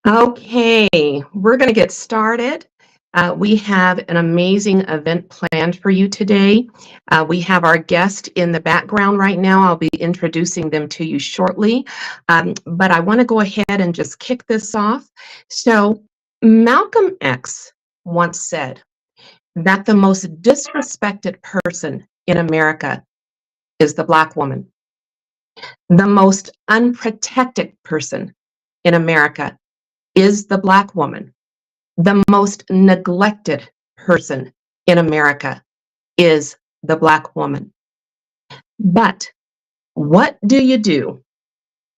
Okay, we're going to get started. We have an amazing event planned for you today. We have our guest in the background right now. I'll be introducing them to you shortly, but I want to go ahead and just kick this off. So, Malcolm X once said that the most disrespected person in America is the Black woman. The most unprotected person in America is the Black woman. The most neglected person in America is the Black woman. But what do you do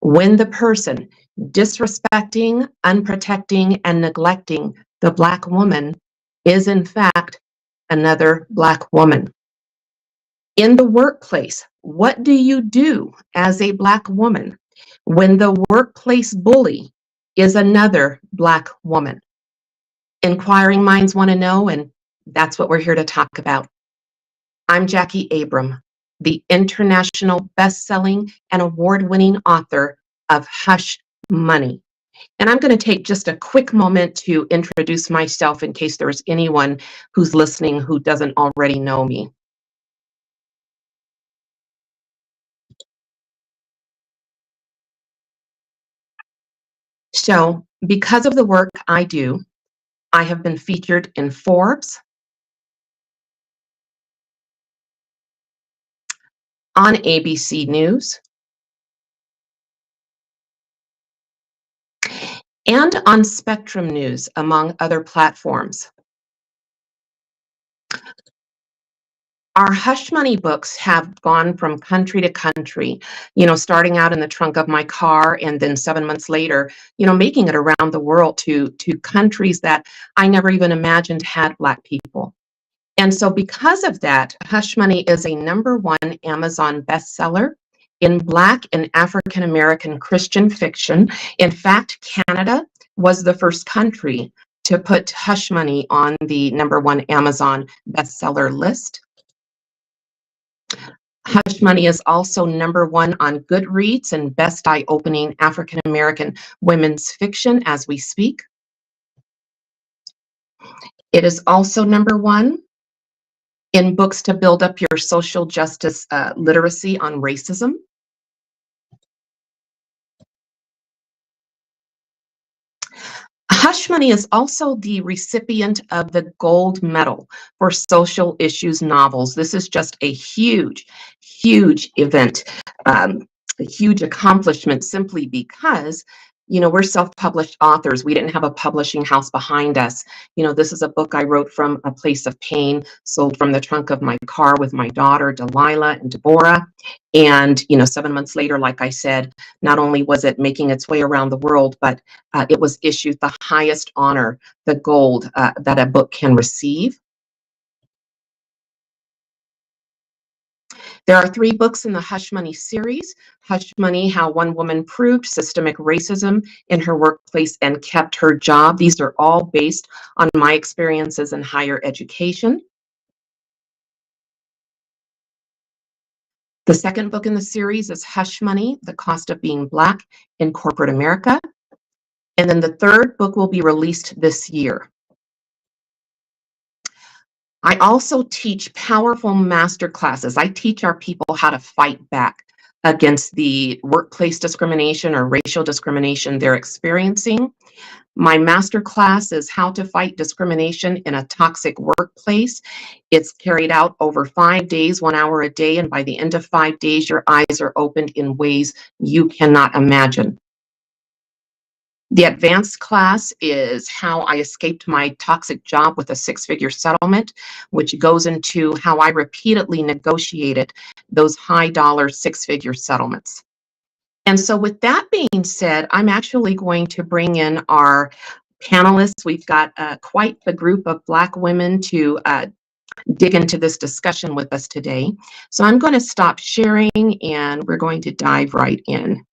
when the person disrespecting, unprotecting, and neglecting the Black woman is, in fact, another Black woman? In the workplace, what do you do as a Black woman when the workplace bully is another Black woman? Inquiring minds want to know, and that's what we're here to talk about. I'm Jackie Abram, the international best-selling and award-winning author of Hush Money. And I'm going to take just a quick moment to introduce myself in case there's anyone who's listening who doesn't already know me. So, because of the work I do, I have been featured in Forbes, on ABC News, and on Spectrum News, among other platforms. Our Hush Money books have gone from country to country, starting out in the trunk of my car and then 7 months later, making it around the world to countries that I never even imagined had Black people. And so because of that, Hush Money is a #1 Amazon bestseller in Black and African American Christian fiction. In fact, Canada was the first country to put Hush Money on the #1 Amazon bestseller list. Hush Money is also #1 on Goodreads and Best Eye-Opening African American Women's Fiction as we speak. It is also #1 in books to build up your social justice literacy on racism. Hush Money is also the recipient of the Gold Medal for Social Issues Novels. This is just a huge, huge event, a huge accomplishment simply because, we're self-published authors. We didn't have a publishing house behind us. This is a book I wrote from a place of pain, sold from the trunk of my car with my daughter, Delilah and Deborah. And, 7 months later, like I said, not only was it making its way around the world, but it was issued the highest honor, the gold, that a book can receive. There are 3 books in the Hush Money series. Hush Money, How One Woman Proved Systemic Racism in Her Workplace and Kept Her Job. These are all based on my experiences in higher education. The second book in the series is Hush Money, The Cost of Being Black in Corporate America. And then the third book will be released this year. I also teach powerful master classes. I teach our people how to fight back against the workplace discrimination or racial discrimination they're experiencing. My master class is How to Fight Discrimination in a Toxic Workplace. It's carried out over 5 days, 1 hour a day, and by the end of 5 days, your eyes are opened in ways you cannot imagine. The advanced class is How I Escaped My Toxic Job with a 6-Figure Settlement, which goes into how I repeatedly negotiated those high-dollar 6-figure settlements. And so with that being said, I'm actually going to bring in our panelists. We've got quite the group of Black women to dig into this discussion with us today. So I'm going to stop sharing and we're going to dive right in.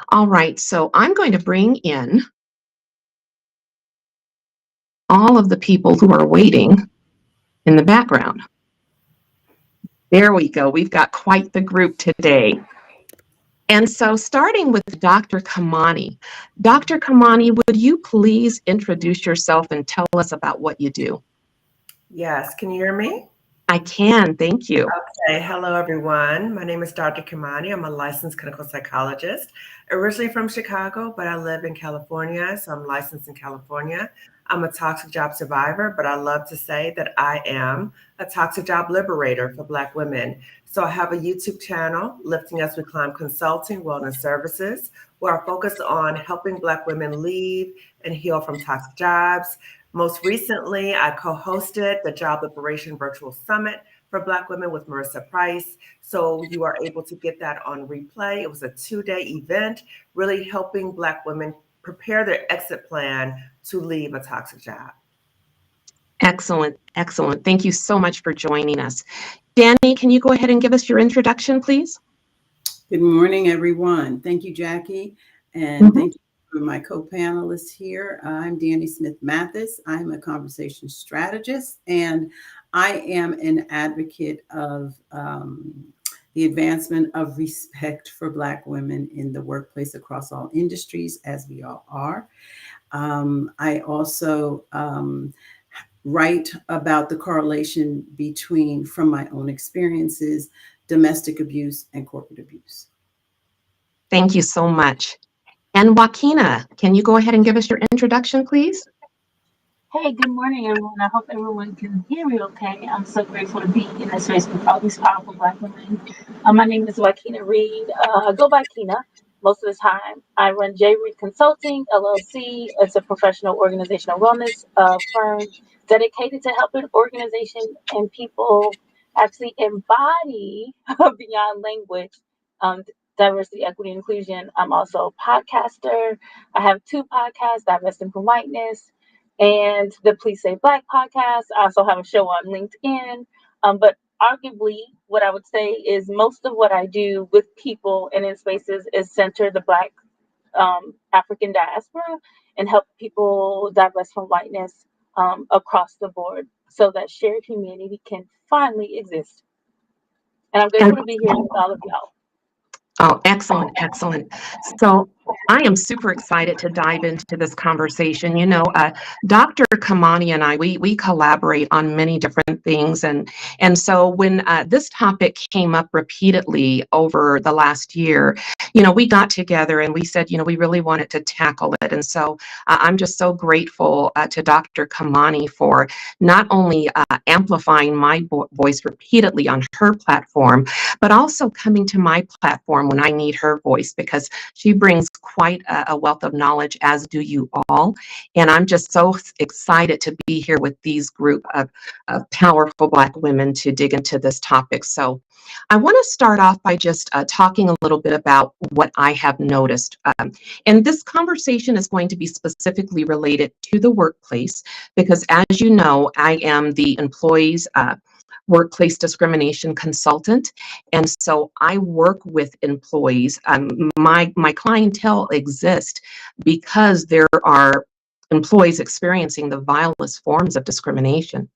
All right, so I'm going to bring in all of the people who are waiting in the background. There we go. We've got quite the group today. And so starting with Dr. Kimani. Dr. Kimani, would you please introduce yourself and tell us about what you do? Yes, can you hear me? I can, thank you. Okay, hello everyone. My name is Dr. Kimani. I'm a licensed clinical psychologist, originally from Chicago, but I live in California, so I'm licensed in California. I'm a toxic job survivor, but I love to say that I am a toxic job liberator for Black women. So I have a YouTube channel, Lifting As We Climb Consulting Wellness Services, where I focus on helping Black women leave and heal from toxic jobs. Most recently, I co-hosted the Job Liberation Virtual Summit for Black women with Marissa Price. So you are able to get that on replay. It was a 2-day event, really helping Black women prepare their exit plan to leave a toxic job. Excellent, excellent. Thank you so much for joining us. Danny, can you go ahead and give us your introduction, please? Good morning, everyone. Thank you, Jackie, and thank you for my co-panelists here. I'm Danny Smith-Mathis. I'm a conversation strategist, and I am an advocate of the advancement of respect for Black women in the workplace across all industries, as we all are. I also write about the correlation between, from my own experiences, domestic abuse and corporate abuse. Thank you so much. And Joaquina, can you go ahead and give us your introduction, please? Hey, good morning, everyone. I hope everyone can hear me okay. I'm so grateful to be in this space with all these powerful Black women. My name is Joaquina Reed. I go by Kina most of the time. I run J. Reed Consulting, LLC. It's a professional organizational wellness firm dedicated to helping organizations and people actually embody beyond language um, diversity, equity, inclusion. I'm also a podcaster. I have 2 podcasts, Divesting from Whiteness and the Please Say Black podcast. I also have a show on LinkedIn. But arguably, what I would say is most of what I do with people and in spaces is center the Black African diaspora and help people divest from whiteness across the board so that shared humanity can finally exist. And I'm grateful to be here with all of y'all. Oh, excellent, excellent. So I am super excited to dive into this conversation. You know, Dr. Kimani and I, we collaborate on many different things. And so when this topic came up repeatedly over the last year, you know, we got together and we said, you know, we really wanted to tackle it. And so I'm just so grateful to Dr. Kimani for not only amplifying my voice repeatedly on her platform, but also coming to my platform when I need her voice, because she brings quite a wealth of knowledge, as do you all. And I'm just so excited to be here with these group of powerful Black women to dig into this topic. So I want to start off by just talking a little bit about what I have noticed. And this conversation is going to be specifically related to the workplace, because as you know, I am the employees workplace discrimination consultant. And so I work with employees. My clientele exists because there are employees experiencing the vilest forms of discrimination.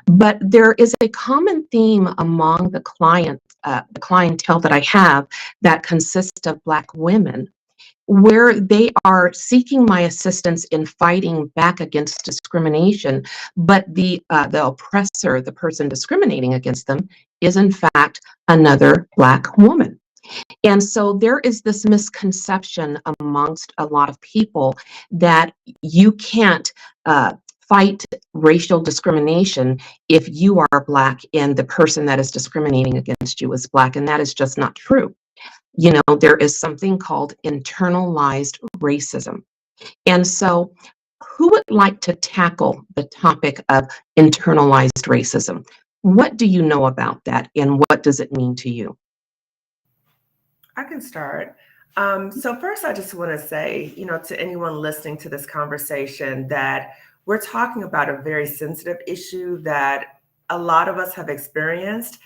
But there is a common theme among the clientele that I have that consists of Black women, where they are seeking my assistance in fighting back against discrimination, but the oppressor, the person discriminating against them, is in fact another Black woman. And so there is this misconception amongst a lot of people that you can't fight racial discrimination if you are Black and the person that is discriminating against you is Black, and that is just not true. You know, there is something called internalized racism. And so, who would like to tackle the topic of internalized racism? What do you know about that, and what does it mean to you? I can start. So first, I just want to say, to anyone listening to this conversation, that we're talking about a very sensitive issue that a lot of us have experienced.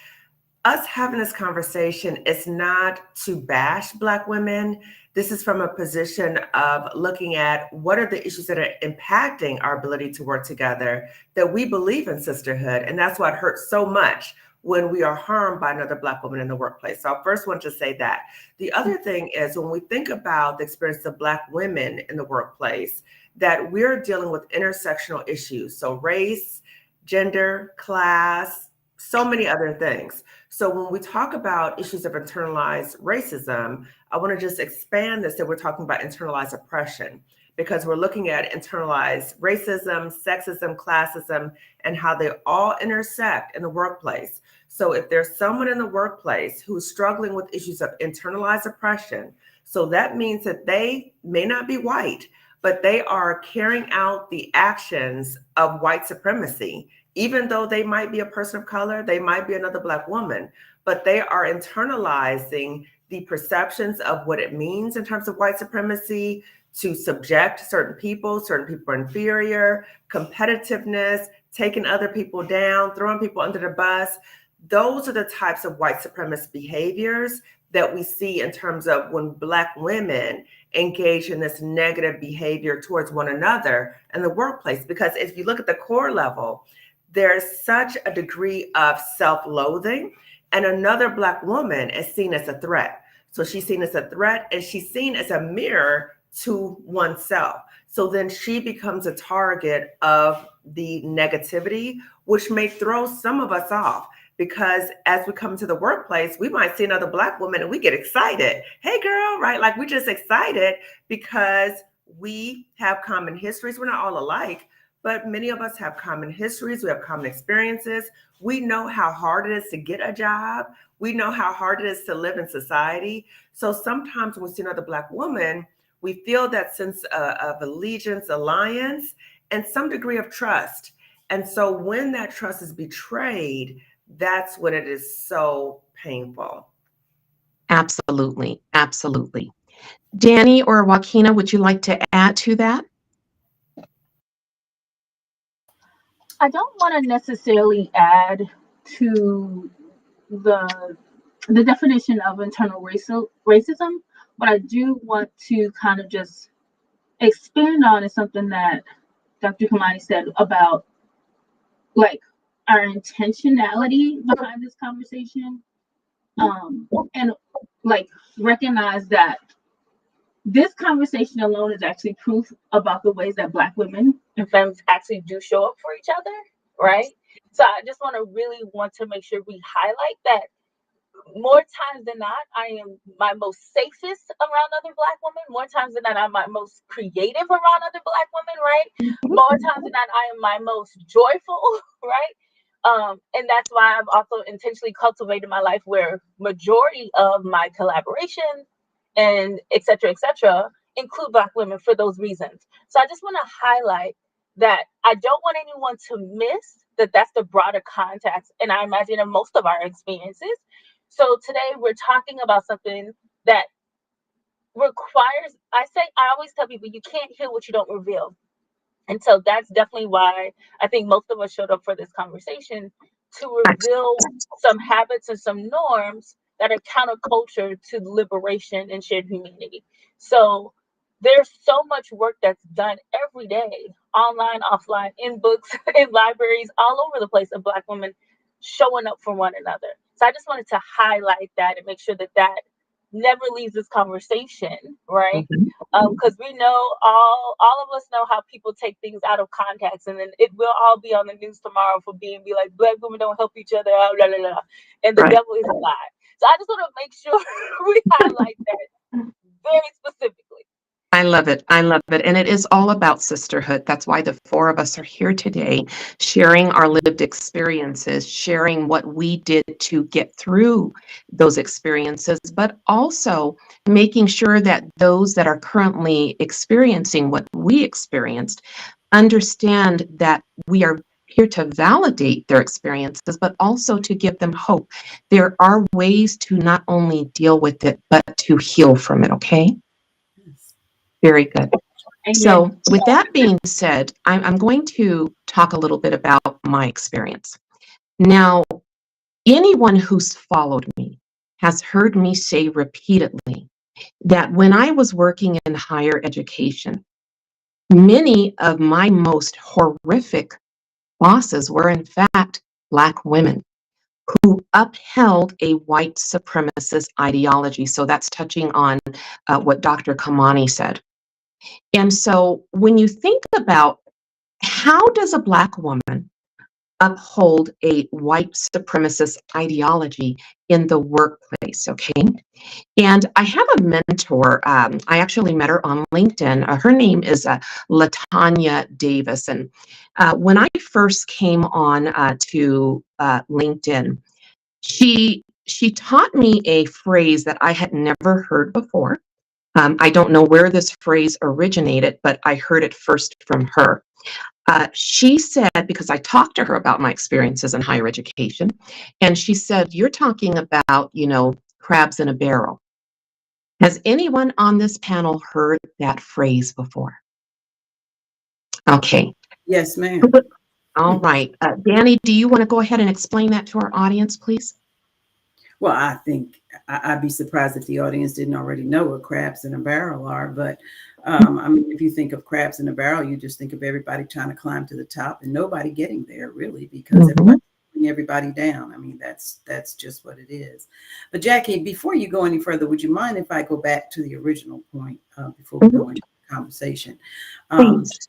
Us having this conversation is not to bash Black women. This is from a position of looking at what are the issues that are impacting our ability to work together, that we believe in sisterhood. And that's what hurts so much when we are harmed by another Black woman in the workplace. So I first want to say that. The other thing is when we think about the experience of Black women in the workplace, that we're dealing with intersectional issues. So race, gender, class, so many other things. So when we talk about issues of internalized racism, I want to just expand this that we're talking about internalized oppression, because we're looking at internalized racism, sexism, classism, and how they all intersect in the workplace. So if there's someone in the workplace who's struggling with issues of internalized oppression, so that means that they may not be white, but they are carrying out the actions of white supremacy. Even though they might be a person of color, they might be another Black woman, but they are internalizing the perceptions of what it means in terms of white supremacy, to subject certain people are inferior, competitiveness, taking other people down, throwing people under the bus. Those are the types of white supremacist behaviors that we see in terms of when Black women engage in this negative behavior towards one another in the workplace. Because if you look at the core level, there's such a degree of self-loathing, and another Black woman is seen as a threat. So she's seen as a threat, and she's seen as a mirror to oneself. So then she becomes a target of the negativity, which may throw some of us off, because as we come to the workplace, we might see another Black woman and we get excited. Hey girl, right? Like we're just excited because we have common histories. We're not all alike, but many of us have common histories. We have common experiences. We know how hard it is to get a job. We know how hard it is to live in society. So sometimes when we see another Black woman, we feel that sense of allegiance, alliance, and some degree of trust. And so when that trust is betrayed, that's when it is so painful. Absolutely. Absolutely. Danny or Joaquina, would you like to add to that? I don't want to necessarily add to the definition of internal racism, but I do want to kind of just expand on is something that Dr. Kimani said about like our intentionality behind this conversation, and like recognize that this conversation alone is actually proof about the ways that Black women and femmes actually do show up for each other, right? So I just want to make sure we highlight that more times than not, I am my most safest around other Black women. More times than not, I'm my most creative around other Black women, right? More times than not, I am my most joyful, right? And that's why I've also intentionally cultivated my life where majority of my collaboration and et cetera, include Black women for those reasons. So I just want to highlight that I don't want anyone to miss that that's the broader context, and I imagine in most of our experiences. So today we're talking about something that requires, I always tell people, you can't heal what you don't reveal. And so that's definitely why I think most of us showed up for this conversation, to reveal some habits and some norms that are counterculture to liberation and shared humanity. So there's so much work that's done every day, online, offline, in books, in libraries, all over the place, of Black women showing up for one another. So I just wanted to highlight that and make sure that that never leaves this conversation, right? Because we know all of us know how people take things out of context, and then it will all be on the news tomorrow for be like Black women don't help each other out, blah, blah, blah. And the devil is a lie. So I just want to make sure we highlight that very specifically. I love it. I love it. And it is all about sisterhood. That's why the four of us are here today, sharing our lived experiences, sharing what we did to get through those experiences, but also making sure that those that are currently experiencing what we experienced understand that we are here to validate their experiences, but also to give them hope. There are ways to not only deal with it, but to heal from it, okay? Very good. So with that being said, I'm going to talk a little bit about my experience. Now, anyone who's followed me has heard me say repeatedly that when I was working in higher education, many of my most horrific bosses were in fact Black women who upheld a white supremacist ideology. So that's touching on what Dr. Kimani said. And so when you think about how does a Black woman uphold a white supremacist ideology in the workplace, okay? And I have a mentor. I actually met her on LinkedIn. Her name is Latanya Davis. And when I first came on to LinkedIn, she taught me a phrase that I had never heard before. I don't know where this phrase originated, but I heard it first from her. She said, because I talked to her about my experiences in higher education, and she said, "You're talking about, crabs in a barrel." Has anyone on this panel heard that phrase before? Okay. Yes, ma'am. All right. Danny, do you want to go ahead and explain that to our audience, please? Well, I think I'd be surprised if the audience didn't already know what crabs in a barrel are. But I mean, if you think of crabs in a barrel, you just think of everybody trying to climb to the top and nobody getting there, really, because everybody's pulling everybody down. I mean, that's just what it is. But Jackie, before you go any further, would you mind if I go back to the original point before we go into the conversation?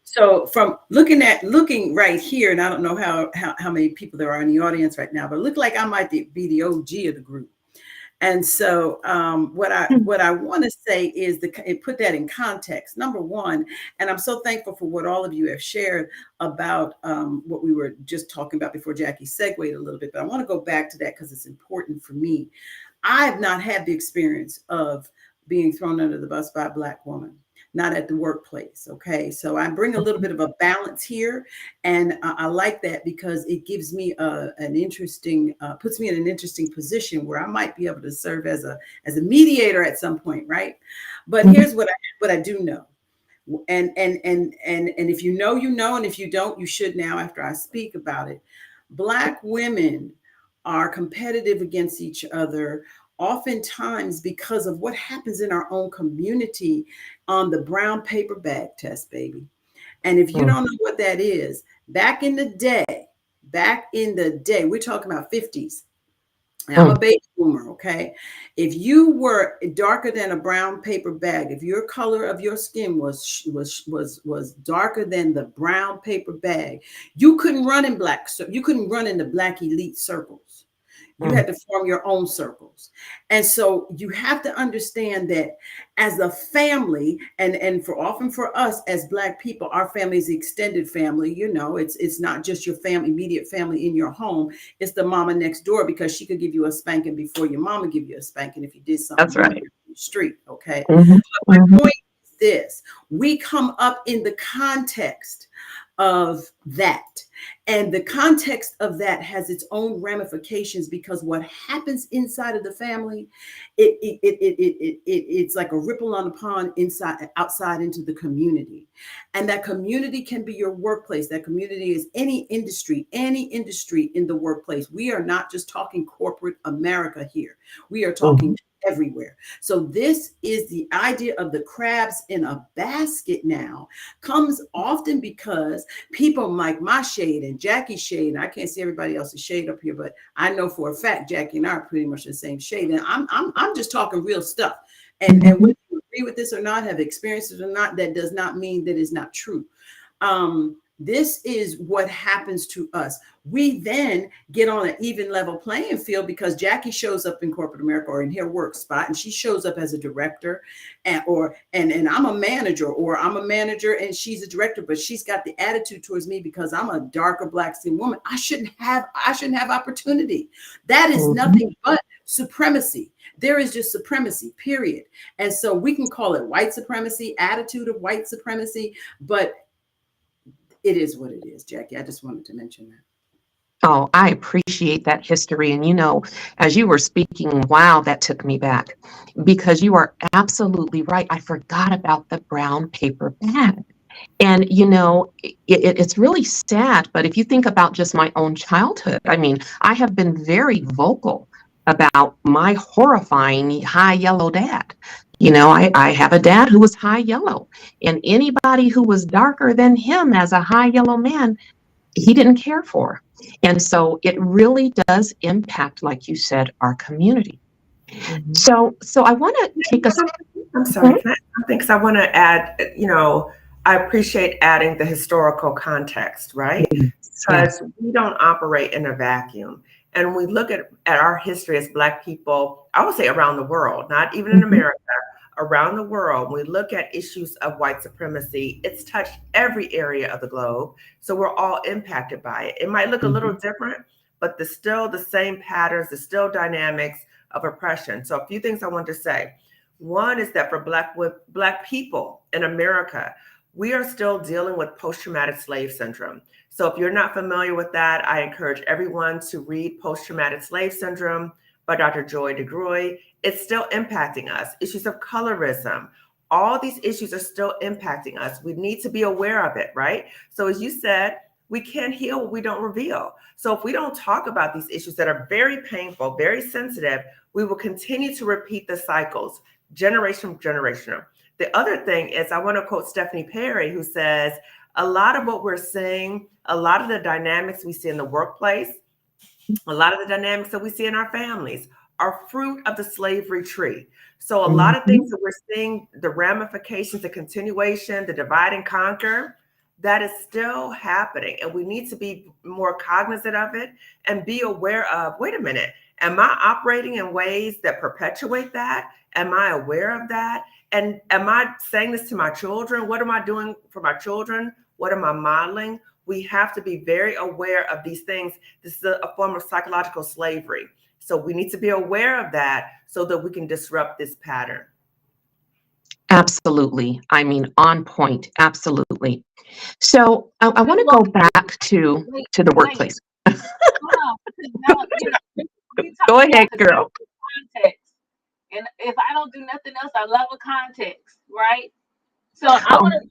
So from looking right here, and I don't know how many people there are in the audience right now, but it looked like I might be the OG of the group. And so what I want to say is put that in context. Number one, and I'm so thankful for what all of you have shared about what we were just talking about before Jackie segued a little bit, but I want to go back to that because it's important for me. I have not had the experience of being thrown under the bus by a Black woman. Not at the workplace. Okay. So I bring a little bit of a balance here. And I like that because it gives me puts me in an interesting position where I might be able to serve as a mediator at some point. Right. But here's what I do know. And if you know, you know, and if you don't, you should now after I speak about it. Black women are competitive against each other oftentimes because of what happens in our own community on the brown paper bag test, baby. And if you don't know what that is, back in the day, we're talking about 50s. I'm a baby boomer, okay? If you were darker than a brown paper bag, if your color of your skin was darker than the brown paper bag, you couldn't run in the Black elite circles. You had to form your own circles. And so you have to understand that as a family, and for us as Black people, our family is the extended family. It's not just your immediate family in your home. It's the mama next door because she could give you a spanking before your mama give you a spanking if you did something. That's right. In the street. Okay. But my point is this: we come up in the context of that. And the context of that has its own ramifications because what happens inside of the family, it's like a ripple on a pond outside into the community. And that community can be your workplace. That community is any industry in the workplace. We are not just talking corporate America here. We are talking everywhere. So this is the idea of the crabs in a basket now comes often because people like my shade and Jackie's shade, and I can't see everybody else's shade up here, but I know for a fact Jackie and I are pretty much the same shade. And I'm just talking real stuff. And whether you agree with this or not, have experiences or not, that does not mean that it's not true. This is what happens to us. We then get on an even level playing field because Jackie shows up in corporate America or in her work spot, and she shows up as a director, and I'm a manager, or I'm a manager and she's a director, but she's got the attitude towards me because I'm a darker Black skinned woman. I shouldn't have opportunity. That is nothing but supremacy. There is just supremacy, period. And so we can call it white supremacy, attitude of white supremacy, but it is what it is, Jackie. I just wanted to mention that. Oh, I appreciate that history. And, as you were speaking, wow, that took me back because you are absolutely right. I forgot about the brown paper bag. And, it's really sad. But if you think about just my own childhood, I mean, I have been very vocal about my horrifying high yellow dad. I have a dad who was high yellow, and anybody who was darker than him as a high yellow man, he didn't care for. And so it really does impact, like you said, our community. Mhm. So I want to take us. I'm sorry, can I add something? Because I want to add, I appreciate adding the historical context, right? Yes. Because we don't operate in a vacuum. And we look at our history as Black people, I would say around the world, not even in America, around the world. When we look at issues of white supremacy, it's touched every area of the globe. So we're all impacted by it. It might look a little different, but there's still the same patterns, there's still dynamics of oppression. So a few things I want to say. One is that for Black people in America, we are still dealing with post-traumatic slave syndrome. So if you're not familiar with that, I encourage everyone to read Post-Traumatic Slave Syndrome by Dr. Joy DeGruy. It's still impacting us. Issues of colorism, all these issues are still impacting us. We need to be aware of it, right? So as you said, we can't heal what we don't reveal. So if we don't talk about these issues that are very painful, very sensitive, we will continue to repeat the cycles, generation from generation. The other thing is, I want to quote Stephanie Perry, who says, a lot of what we're seeing, a lot of the dynamics we see in the workplace, a lot of the dynamics that we see in our families are fruit of the slavery tree. So a lot of things that we're seeing, the ramifications, the continuation, the divide and conquer, that is still happening. And we need to be more cognizant of it and be aware of, wait a minute, am I operating in ways that perpetuate that? Am I aware of that? And am I saying this to my children? What am I doing for my children? What am I modeling? We have to be very aware of these things. This is a form of psychological slavery. So we need to be aware of that so that we can disrupt this pattern. Absolutely. I mean, on point. Absolutely. So I want to go back to the workplace. Hold on, because now, we Go talking ahead, about the girl. context. And if I don't do nothing else, I love a context, right? So I Oh, want to.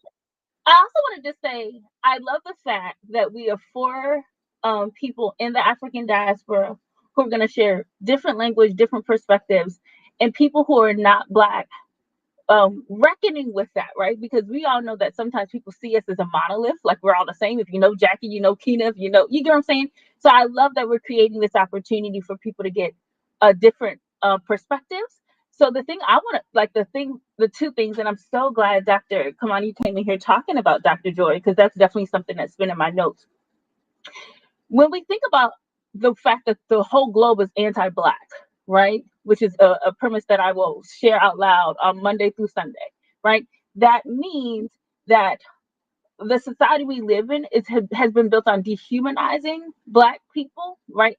I also wanted to say I love the fact that we are four people in the African diaspora who are going to share different language, different perspectives, and people who are not Black reckoning with that, right? Because we all know that sometimes people see us as a monolith, like we're all the same. If you know Jackie, you know Keena, if you get what I'm saying? So I love that we're creating this opportunity for people to get different perspectives. So the thing I want to, like the two things, and I'm so glad Dr. Kimani came in here talking about Dr. Joy, because that's definitely something that's been in my notes. When we think about the fact that the whole globe is anti-Black, right? Which is a premise that I will share out loud on Monday through Sunday, right? That means that the society we live in has been built on dehumanizing Black people, right?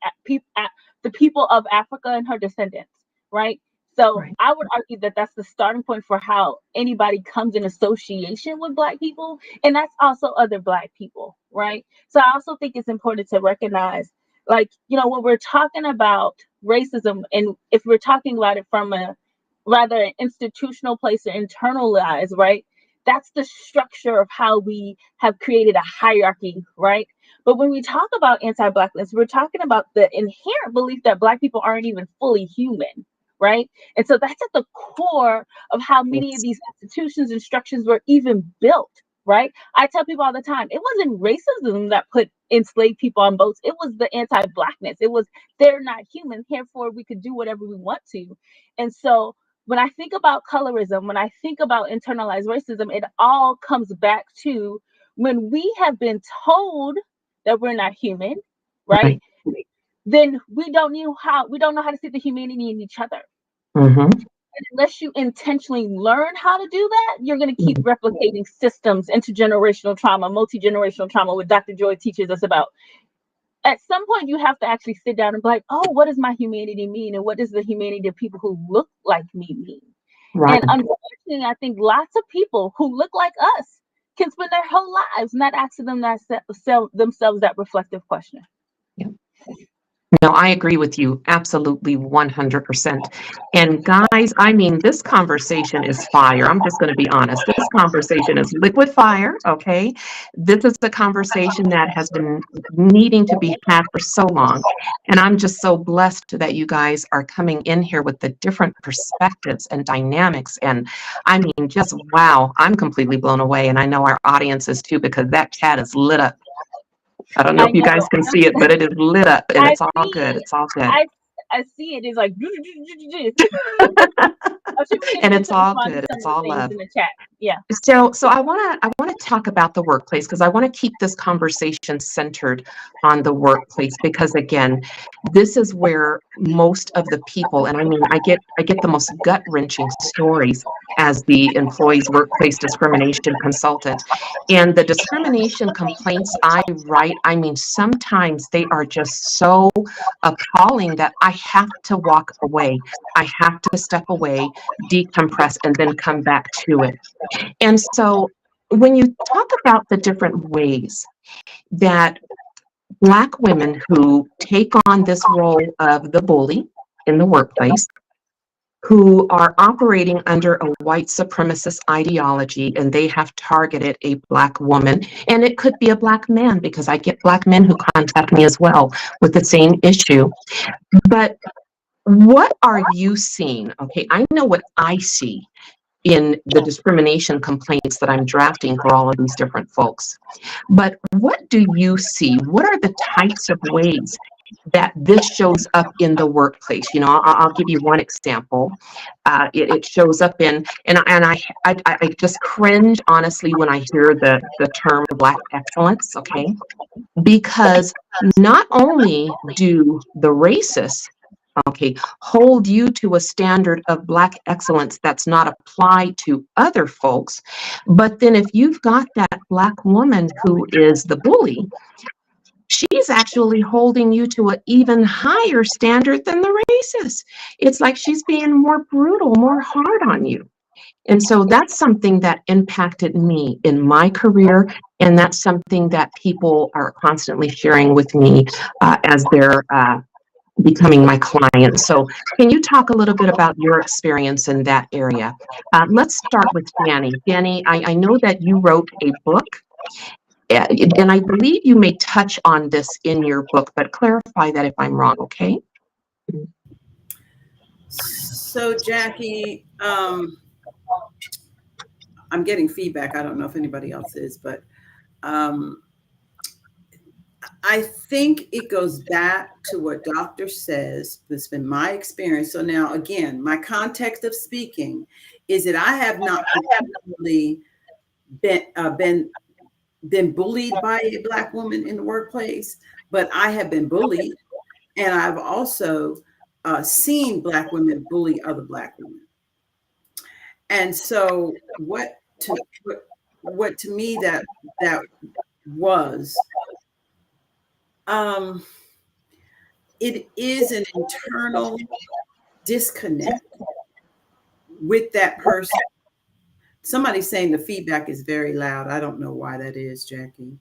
The people of Africa and her descendants, right? So right. I would argue that that's the starting point for how anybody comes in association with Black people, and that's also other Black people, right? So I also think it's important to recognize, like, when we're talking about racism, and if we're talking about it from a rather an institutional place or internalized, right? That's the structure of how we have created a hierarchy, right? But when we talk about anti-Blackness, we're talking about the inherent belief that Black people aren't even fully human, right? And so that's at the core of how many of Yes. these institutions and structures were even built, right? I tell people all the time, it wasn't racism that put enslaved people on boats. It was the anti-Blackness. It was, they're not human, therefore we could do whatever we want to. And so when I think about colorism, when I think about internalized racism, it all comes back to when we have been told that we're not human, right? Right. Then we don't know how to see the humanity in each other. Mm-hmm. And unless you intentionally learn how to do that, you're going to keep replicating systems, intergenerational trauma, multi-generational trauma, what Dr. Joy teaches us about. At some point, you have to actually sit down and be like, oh, what does my humanity mean? And what does the humanity of people who look like me mean? Right. And unfortunately, I think lots of people who look like us can spend their whole lives not asking themselves that reflective question. Yeah. No, I agree with you absolutely 100%. And guys, I mean, this conversation is fire. I'm just going to be honest. This conversation is liquid fire, okay? This is a conversation that has been needing to be had for so long. And I'm just so blessed that you guys are coming in here with the different perspectives and dynamics. And I mean, just wow, I'm completely blown away. And I know our audience is too, because that chat is lit up. I don't know I if you know. guys can see it, but it is lit up and I it's all see good. it. It's all good. I see it. It's like I'm sure we're And gonna get it's to all respond to good. some It's of the all things love. in the chat. Yeah. So I wanna talk about the workplace because I want to keep this conversation centered on the workplace because again, this is where most of the people, and I mean, I get the most gut-wrenching stories as the employee's workplace discrimination consultant. And the discrimination complaints I write, I mean, sometimes they are just so appalling that I have to walk away. I have to step away, decompress, and then come back to it. And so when you talk about the different ways that Black women who take on this role of the bully in the workplace, who are operating under a white supremacist ideology, and they have targeted a Black woman, and it could be a Black man because I get Black men who contact me as well with the same issue. But what are you seeing? Okay, I know what I see in the discrimination complaints that I'm drafting for all of these different folks. But what do you see? What are the types of ways that this shows up in the workplace? You know, I'll give you one example. It shows up in, and I just cringe honestly when I hear the term Black excellence. Okay, because not only do the racists, okay, hold you to a standard of Black excellence that's not applied to other folks, but then if you've got that Black woman who is the bully, she's actually holding you to an even higher standard than the racist. It's like she's being more brutal, more hard on you. And so that's something that impacted me in my career. And that's something that people are constantly sharing with me as they're becoming my client. So can you talk a little bit about your experience in that area? Let's start with Danny. Danny, I know that you wrote a book, and I believe you may touch on this in your book, but clarify that if I'm wrong, okay? So Jackie, I'm getting feedback. I don't know if anybody else is, but I think it goes back to what doctor says. That's been my experience. So now, again, my context of speaking is that I have not particularly been bullied by a Black woman in the workplace, but I have been bullied, and I've also seen Black women bully other Black women. And so, what to me that was. It is an internal disconnect with that person. Somebody's saying the feedback is very loud. I don't know why that is, Jackie.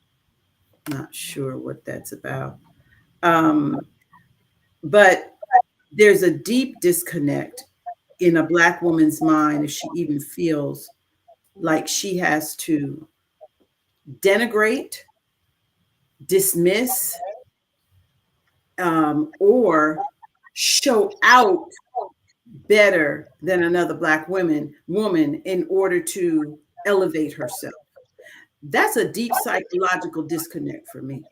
Not sure what that's about. But there's a deep disconnect in a Black woman's mind if she even feels like she has to denigrate, dismiss, or show out better than another Black woman in order to elevate herself. That's a deep psychological disconnect for me.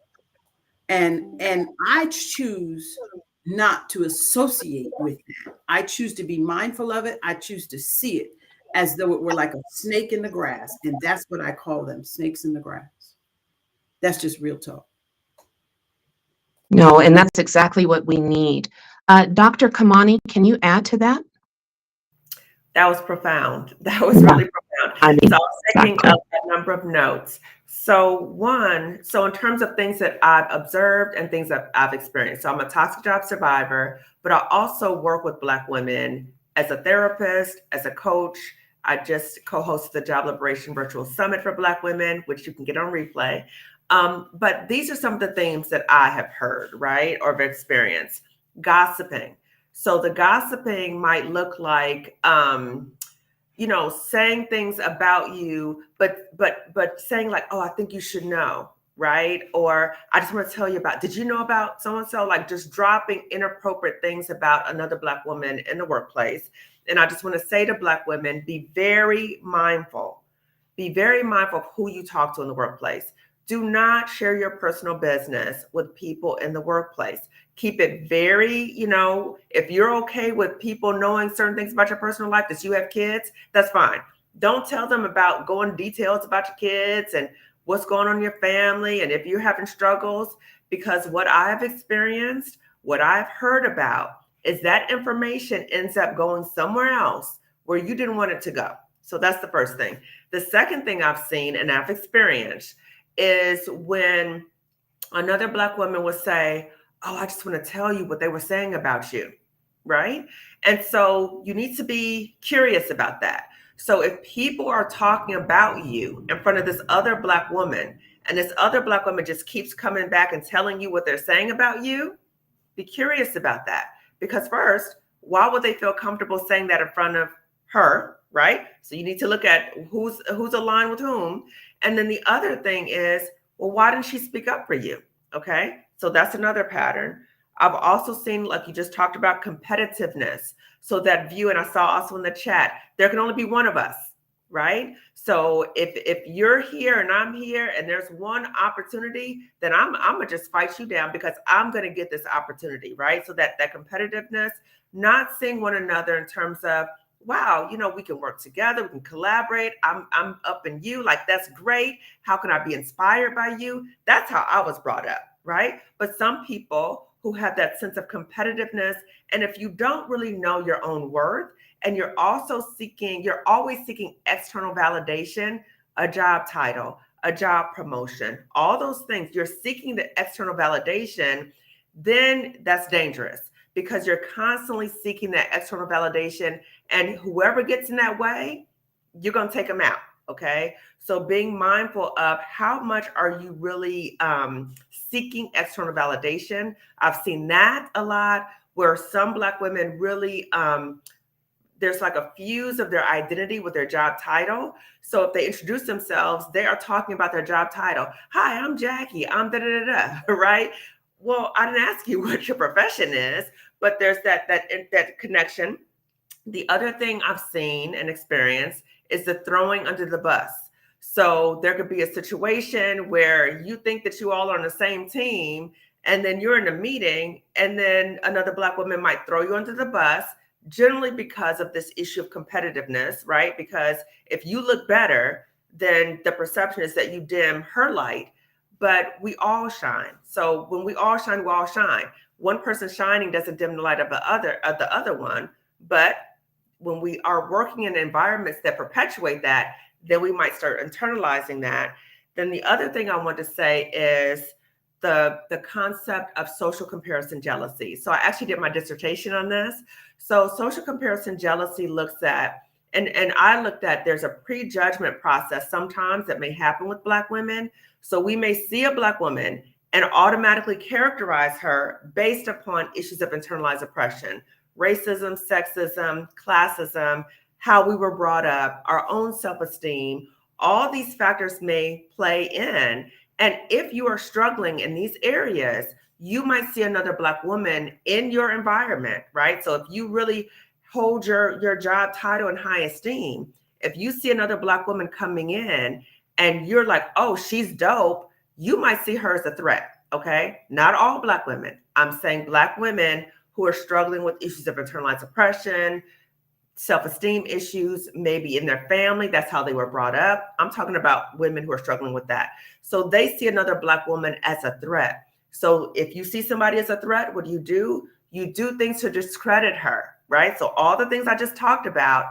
And I choose not to associate with that. I choose to be mindful of it. I choose to see it as though it were like a snake in the grass. And that's what I call them, snakes in the grass. That's just real talk. No, and that's exactly what we need. Dr. Kimani, can you add to that? That was profound. That was really profound. I mean, So I was taking exactly. a number of notes. So in terms of things that I've observed and things that I've experienced. So I'm a toxic job survivor, but I also work with Black women as a therapist, as a coach. I just co-hosted the Job Liberation Virtual Summit for Black women, which you can get on replay. But these are some of the themes that I have heard, right, or have experienced. Gossiping. So the gossiping might look like, saying things about you, but saying like, oh, I think you should know, right? Or I just want to tell you about, did you know about so-and-so? Like just dropping inappropriate things about another Black woman in the workplace. And I just want to say to Black women, be very mindful of who you talk to in the workplace. do not share your personal business with people in the workplace. Keep it very, if you're okay with people knowing certain things about your personal life, that you have kids, that's fine. Don't tell them about going details about your kids and what's going on in your family and if you're having struggles, because what I've experienced, what I've heard about is that information ends up going somewhere else where you didn't want it to go. So that's the first thing. The second thing I've seen and I've experienced is when another Black woman would say, oh, I just want to tell you what they were saying about you, right? And so you need to be curious about that. So if people are talking about you in front of this other Black woman, and this other Black woman just keeps coming back and telling you what they're saying about you, be curious about that. Because first, why would they feel comfortable saying that in front of her, right? So you need to look at who's aligned with whom. And then the other thing is, well, why didn't she speak up for you? Okay, so that's another pattern. I've also seen, like you just talked about, competitiveness. So that view, and I saw also in the chat, there can only be one of us, right? So if you're here and I'm here and there's one opportunity, then I'm gonna just fight you down because I'm gonna get this opportunity, right? So that competitiveness, not seeing one another in terms of, wow, we can work together, we can collaborate. I'm up in you, like that's great. How can I be inspired by you? That's how I was brought up, right? But some people who have that sense of competitiveness, and if you don't really know your own worth, and you're always seeking external validation, a job title, a job promotion, all those things, you're seeking the external validation, then that's dangerous because you're constantly seeking that external validation, and whoever gets in that way, you're going to take them out. Okay. So being mindful of how much are you really seeking external validation. I've seen that a lot where some Black women really, there's like a fuse of their identity with their job title. So if they introduce themselves, they are talking about their job title. Hi, I'm Jackie. I'm da da da da. Right? Well, I didn't ask you what your profession is, but there's that connection. The other thing I've seen and experienced is the throwing under the bus. So there could be a situation where you think that you all are on the same team, and then you're in a meeting, and then another Black woman might throw you under the bus, generally because of this issue of competitiveness, right? Because if you look better, then the perception is that you dim her light, but we all shine. So when we all shine, we all shine. One person shining doesn't dim the light of the other one, but when we are working in environments that perpetuate that, then we might start internalizing that. Then the other thing I want to say is the concept of social comparison jealousy. So I actually did my dissertation on this. So social comparison jealousy looks at, and I looked at, there's a prejudgment process sometimes that may happen with Black women. So we may see a Black woman and automatically characterize her based upon issues of internalized oppression, racism, sexism, classism, how we were brought up, our own self-esteem. All these factors may play in. And if you are struggling in these areas, you might see another Black woman in your environment, right? So if you really hold your job title in high esteem, if you see another Black woman coming in and you're like, oh, she's dope, you might see her as a threat, okay? Not all Black women. I'm saying Black women who are struggling with issues of internalized oppression, self-esteem issues, maybe in their family, that's how they were brought up. I'm talking about women who are struggling with that. So they see another Black woman as a threat. So if you see somebody as a threat, what do? You do things to discredit her, right? So all the things I just talked about,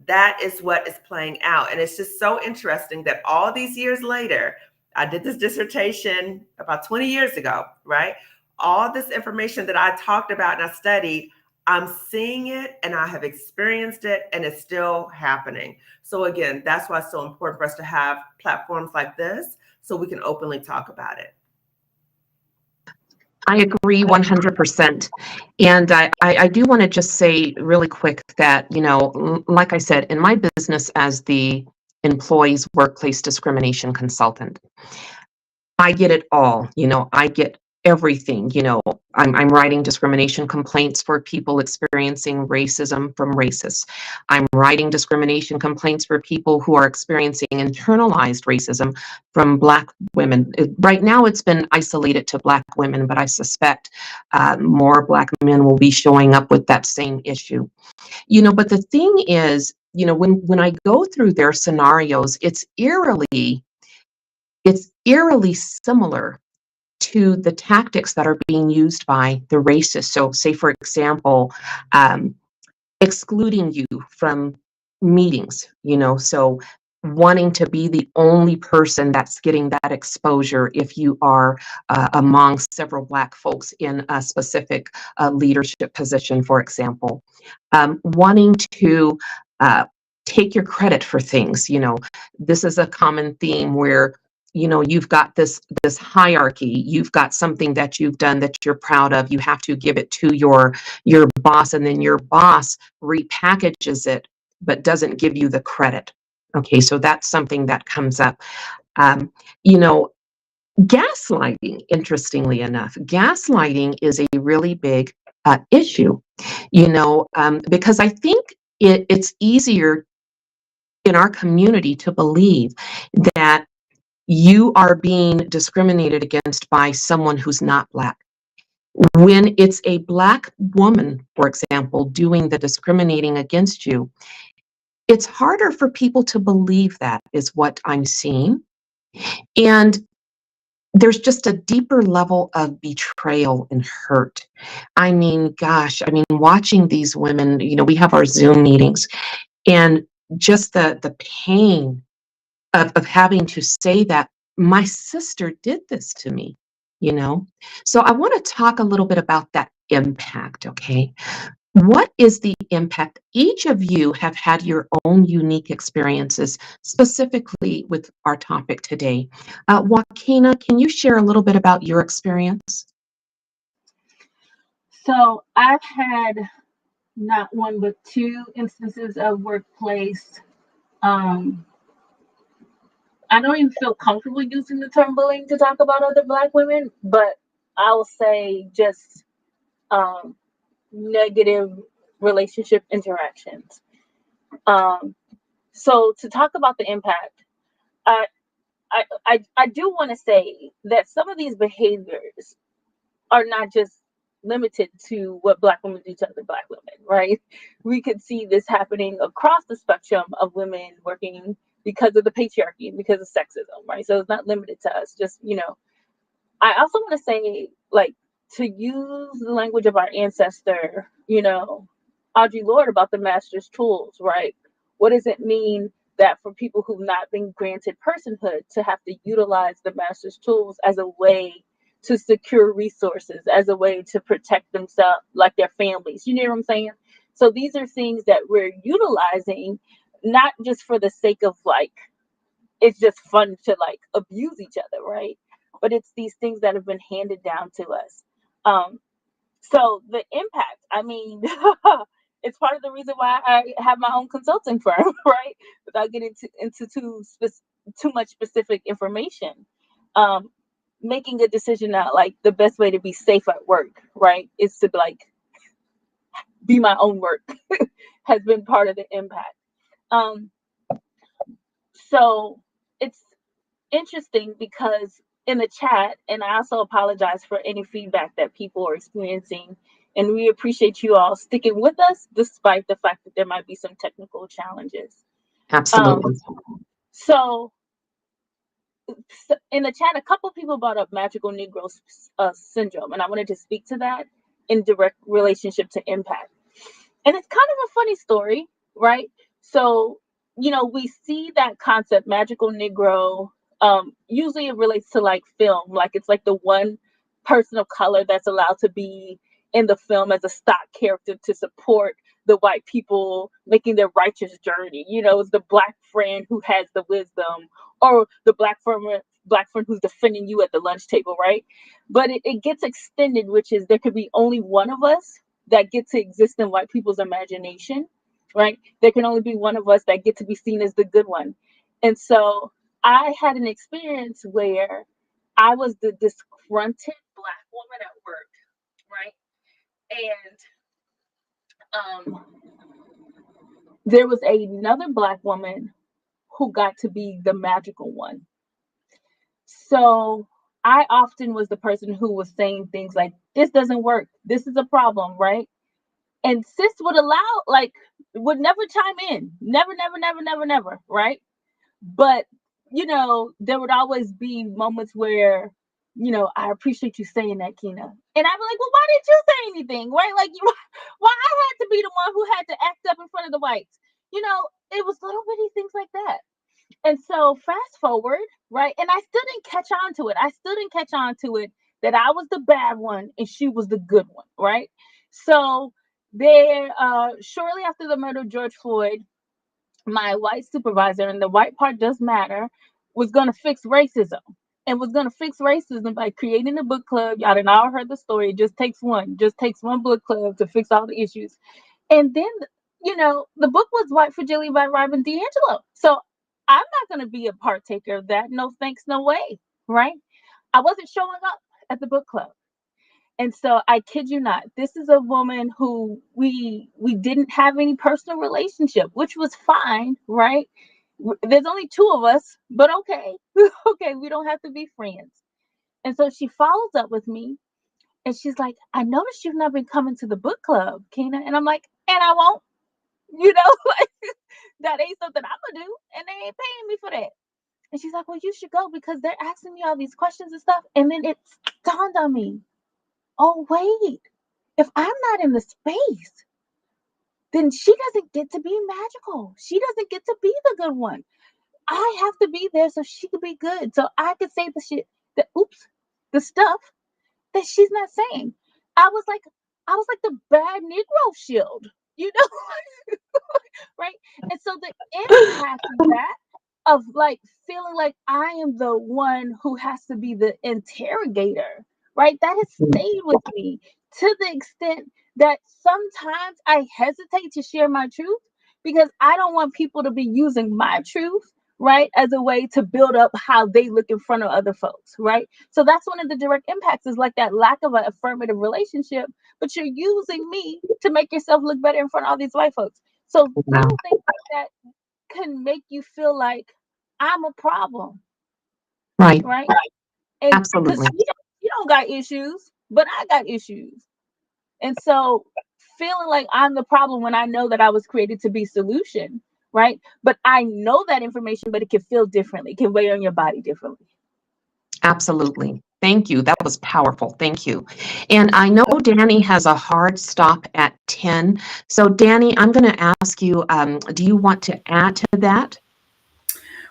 that is what is playing out. And it's just so interesting that all these years later, I did this dissertation about 20 years ago, right? All this information that I talked about and I studied, I'm seeing it and I have experienced it, and it's still happening. So again, that's why it's so important for us to have platforms like this so we can openly talk about it. I agree 100%. And I do want to just say really quick that, like I said, in my business as the employee's workplace discrimination consultant, I get it all. I get everything. I'm writing discrimination complaints for people experiencing racism from racists. I'm writing discrimination complaints for people who are experiencing internalized racism from Black women. Right now, it's been isolated to Black women, but I suspect more Black men will be showing up with that same issue. But the thing is, when I go through their scenarios, it's eerily similar to the tactics that are being used by the racists. So, say, for example, excluding you from meetings, so wanting to be the only person that's getting that exposure if you are among several Black folks in a specific leadership position, for example. Wanting to take your credit for things. This is a common theme where you've got this hierarchy. You've got something that you've done that you're proud of. You have to give it to your boss, and then your boss repackages it but doesn't give you the credit. Okay, so that's something that comes up. You know, Gaslighting, interestingly enough, gaslighting is a really big issue, because I think it's easier in our community to believe that you are being discriminated against by someone who's not Black. When it's a Black woman, for example, doing the discriminating against you, it's harder for people to believe that, is what I'm seeing. And there's just a deeper level of betrayal and hurt. I mean, gosh, watching these women, we have our Zoom meetings, and just the pain of having to say that my sister did this to me, you know? So I want to talk a little bit about that impact, okay? What is the impact? Each of you have had your own unique experiences, specifically with our topic today. Joaquina, can you share a little bit about your experience? So I've had not one but two instances of workplace. I don't even feel comfortable using the term bullying to talk about other Black women, but I will say just negative relationship interactions. So to talk about the impact, I do want to say that some of these behaviors are not just limited to what Black women do to other Black women, right? We could see this happening across the spectrum of women working because of the patriarchy and because of sexism, right? So it's not limited to us. Just, I also want to say, like, to use the language of our ancestor, Audre Lorde, about the master's tools, right? What does it mean that for people who've not been granted personhood to have to utilize the master's tools as a way to secure resources, as a way to protect themselves, like their families? You know what I'm saying? So these are things that we're utilizing, not just for the sake of, like, it's just fun to, like, abuse each other, right? But it's these things that have been handed down to us. So the impact, it's part of the reason why I have my own consulting firm, right? Without getting into too much specific information. Making a decision that, like, the best way to be safe at work, right, is to, like, be my own work has been part of the impact. So it's interesting because in the chat, and I also apologize for any feedback that people are experiencing, and we appreciate you all sticking with us despite the fact that there might be some technical challenges. Absolutely. So in the chat, a couple people brought up magical Negro syndrome, and I wanted to speak to that in direct relationship to impact. And it's kind of a funny story, right? So, we see that concept, magical Negro. Usually it relates to, like, film, like it's like the one person of color that's allowed to be in the film as a stock character to support the white people making their righteous journey. It's the Black friend who has the wisdom, or the Black friend who's defending you at the lunch table, right? But it gets extended, which is there could be only one of us that get to exist in white people's imagination, right? There can only be one of us that get to be seen as the good one. And so I had an experience where I was the disgruntled Black woman at work, right? And there was another Black woman who got to be the magical one. So I often was the person who was saying things like, this doesn't work, this is a problem, right? And sis would allow, like, would never chime in, never, never, never, never, never, right? But, you know, there would always be moments where, you know, I appreciate you saying that, Kina. And I'd be like, well, why didn't you say anything, right? Like, you, why I had to be the one who had to act up in front of the whites? You know, it was little bitty things like that. And so fast forward, right? And I still didn't catch on to it. I still didn't catch on to it that I was the bad one and she was the good one, right? So there, shortly after the murder of George Floyd, my white supervisor, and the white part does matter, was going to fix racism. And was going to fix racism by creating a book club. Y'all done all heard the story. It just takes one book club to fix all the issues. And then, you know, the book was White Fragility by Robin DiAngelo. So I'm not going to be a partaker of that. No thanks, no way, right? I wasn't showing up at the book club. And so I kid you not, this is a woman who we didn't have any personal relationship, which was fine, right? There's only two of us, but okay. Okay, we don't have to be friends. And so she follows up with me and she's like, I noticed you've not been coming to the book club, Kina. And I'm like, and I won't, you know, like that ain't something I'm gonna do, and they ain't paying me for that. And she's like, well, you should go because they're asking me all these questions and stuff. And then it dawned on me, oh, wait, if I'm not in the space, then she doesn't get to be magical. She doesn't get to be the good one. I have to be there so she could be good. So I could say the shit the stuff that she's not saying. I was like the bad Negro shield, you know, right? And so the impact of that, of like feeling like I am the one who has to be the interrogator, right? That has stayed with me to the extent that sometimes I hesitate to share my truth because I don't want people to be using my truth, right, as a way to build up how they look in front of other folks, right? So that's one of the direct impacts, is like that lack of an affirmative relationship, but you're using me to make yourself look better in front of all these white folks. So little things like that can make you feel like I'm a problem, Right. right? And because Absolutely. you don't got issues, but I got issues. And so feeling like I'm the problem when I know that I was created to be solution, right? But I know that information, but it can feel differently, it can weigh on your body differently. Absolutely. Thank you. That was powerful. Thank you. And I know Danny has a hard stop at 10. So Danny, I'm going to ask you, do you want to add to that?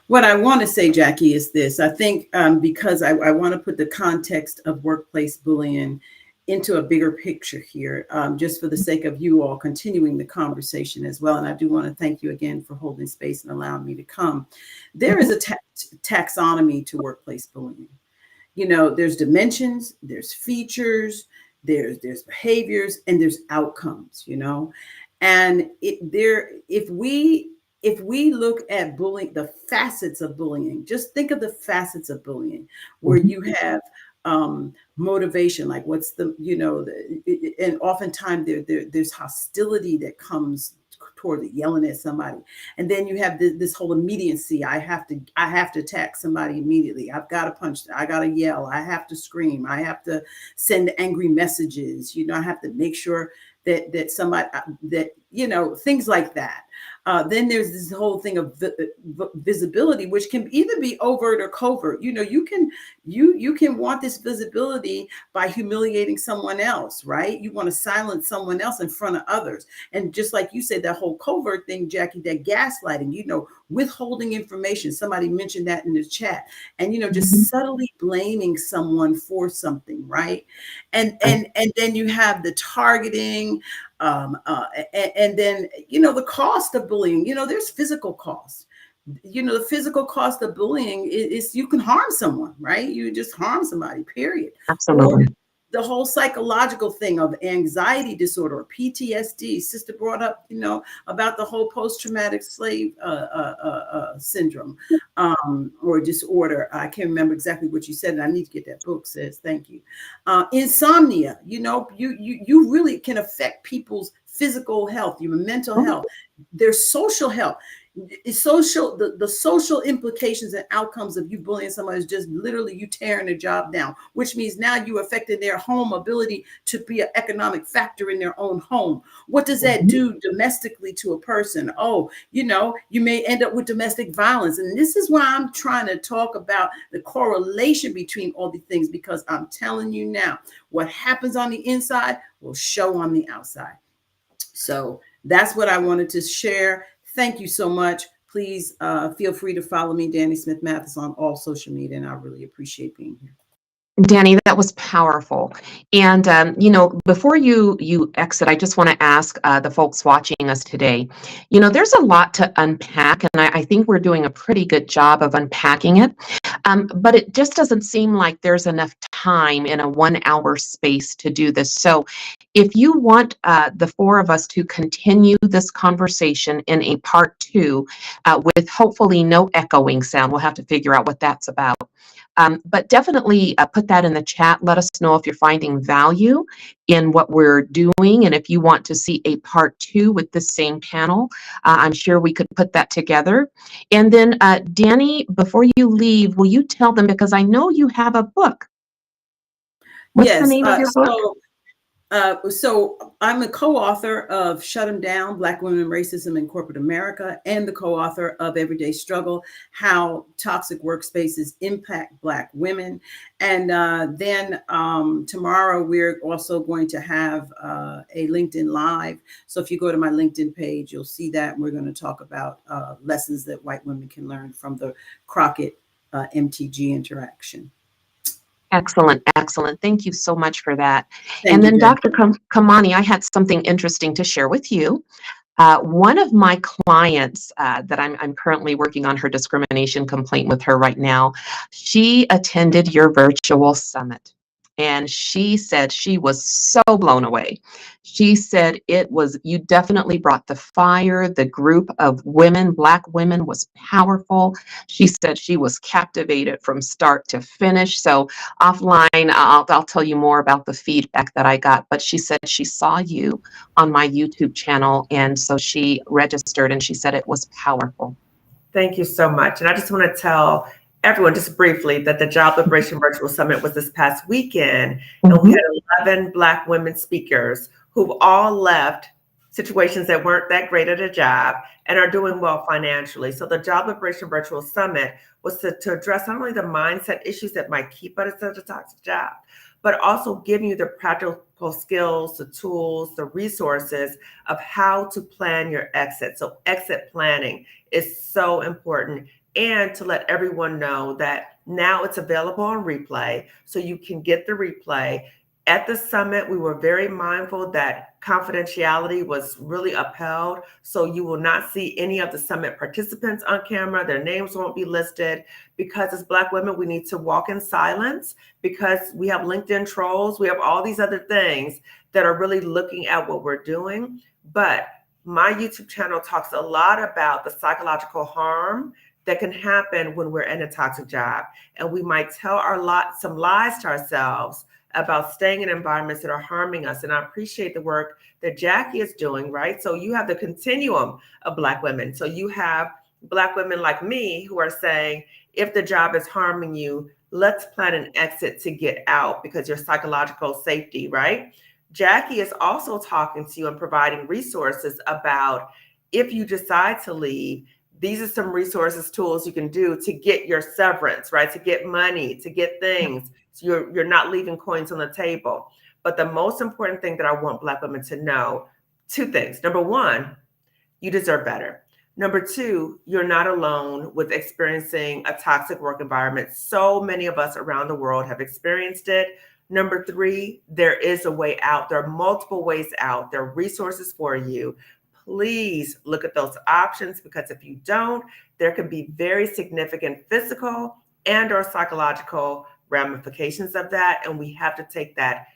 What I want to say, Jackie, is this. I think because I want to put the context of workplace bullying into a bigger picture here, just for the sake of you all continuing the conversation as well. And I do want to thank you again for holding space and allowing me to come. There is a taxonomy to workplace bullying. You know, there's dimensions, there's features, there's behaviors, and there's outcomes, you know. And if we look at bullying, the facets of bullying, just think of the facets of bullying, where you have motivation, like what's the, you know, and oftentimes there's hostility that comes toward yelling at somebody, and then you have this whole immediacy. I have to attack somebody immediately. I've got to punch them. I got to yell. I have to scream. I have to send angry messages. You know, I have to make sure that somebody, that, you know, things like that. Then there's this whole thing of visibility, which can either be overt or covert. You know, you can want this visibility by humiliating someone else, right? You want to silence someone else in front of others. And just like you said, that whole covert thing, Jackie, that gaslighting, you know, withholding information. Somebody mentioned that in the chat. And, you know, just subtly blaming someone for something, right? And then you have the targeting, and then, you know, the cost of bullying. You know, there's physical cost. You know, the physical cost of bullying is you can harm someone, right? You just harm somebody, period. Absolutely. the whole psychological thing of anxiety disorder, PTSD. Sister brought up, about the whole post-traumatic slave syndrome or disorder. I can't remember exactly what you said, and I need to get that book, sis. Thank you. Insomnia, you really can affect people's physical health, your mental health, their social health. The social implications and outcomes of you bullying somebody is just literally you tearing a job down, which means now you affected their home ability to be an economic factor in their own home. What does that do domestically to a person? Oh, you may end up with domestic violence. And this is why I'm trying to talk about the correlation between all these things, because I'm telling you now, what happens on the inside will show on the outside. So that's what I wanted to share. Thank you so much. Please feel free to follow me, Danny Smith Mathis, on all social media, and I really appreciate being here. Danny, that was powerful. And, before you exit, I just want to ask the folks watching us today, there's a lot to unpack, and I think we're doing a pretty good job of unpacking it. But it just doesn't seem like there's enough time in a 1 hour space to do this. So if you want the four of us to continue this conversation in a part 2 with hopefully no echoing sound, we'll have to figure out what that's about. But definitely put that in the chat. Let us know if you're finding value in what we're doing. And if you want to see a part 2 with the same panel, I'm sure we could put that together. And then, Danny, before you leave, will you tell them, because I know you have a book. What's the name of your book? So I'm a co-author of Shut 'Em Down, Black Women and Racism in Corporate America, and the co-author of Everyday Struggle, How Toxic Workspaces Impact Black Women. And then tomorrow, we're also going to have a LinkedIn Live. So if you go to my LinkedIn page, you'll see that. We're going to talk about lessons that white women can learn from the Crockett MTG interaction. Excellent, excellent. Thank you so much for that. Thank and you, then, Jen. Dr. Kimani, I had something interesting to share with you. One of my clients that I'm currently working on her discrimination complaint with her right now, she attended your virtual summit. And she said she was so blown away. She said you definitely brought the fire. The group of women, Black women, was powerful. She said she was captivated from start to finish. So offline, I'll tell you more about the feedback that I got. But she said she saw you on my YouTube channel. And so she registered and she said it was powerful. Thank you so much. And I just want to tell everyone just briefly that the Job Liberation Virtual Summit was this past weekend. And we had 11 Black women speakers who've all left situations that weren't that great at a job and are doing well financially. So the Job Liberation Virtual Summit was to address not only the mindset issues that might keep us at a toxic job, but also giving you the practical skills, the tools, the resources of how to plan your exit. So exit planning is so important. And to let everyone know that now it's available on replay, so you can get the replay. At the summit, we were very mindful that confidentiality was really upheld. So you will not see any of the summit participants on camera. Their names won't be listed, because as Black women, we need to walk in silence, because we have LinkedIn trolls. We have all these other things that are really looking at what we're doing. But my YouTube channel talks a lot about the psychological harm that can happen when we're in a toxic job. And we might tell some lies to ourselves about staying in environments that are harming us. And I appreciate the work that Jackie is doing, right? So you have the continuum of Black women. So you have Black women like me who are saying, if the job is harming you, let's plan an exit to get out, because your psychological safety, right? Jackie is also talking to you and providing resources about, if you decide to leave, these are some resources, tools you can do to get your severance, right? To get money, to get things. So you're not leaving coins on the table. But the most important thing that I want Black women to know, 2 things. Number 1, you deserve better. Number 2, you're not alone with experiencing a toxic work environment. So many of us around the world have experienced it. Number 3, there is a way out. There are multiple ways out. There are resources for you. Please look at those options, because if you don't, there can be very significant physical and or psychological ramifications of that. And we have to take that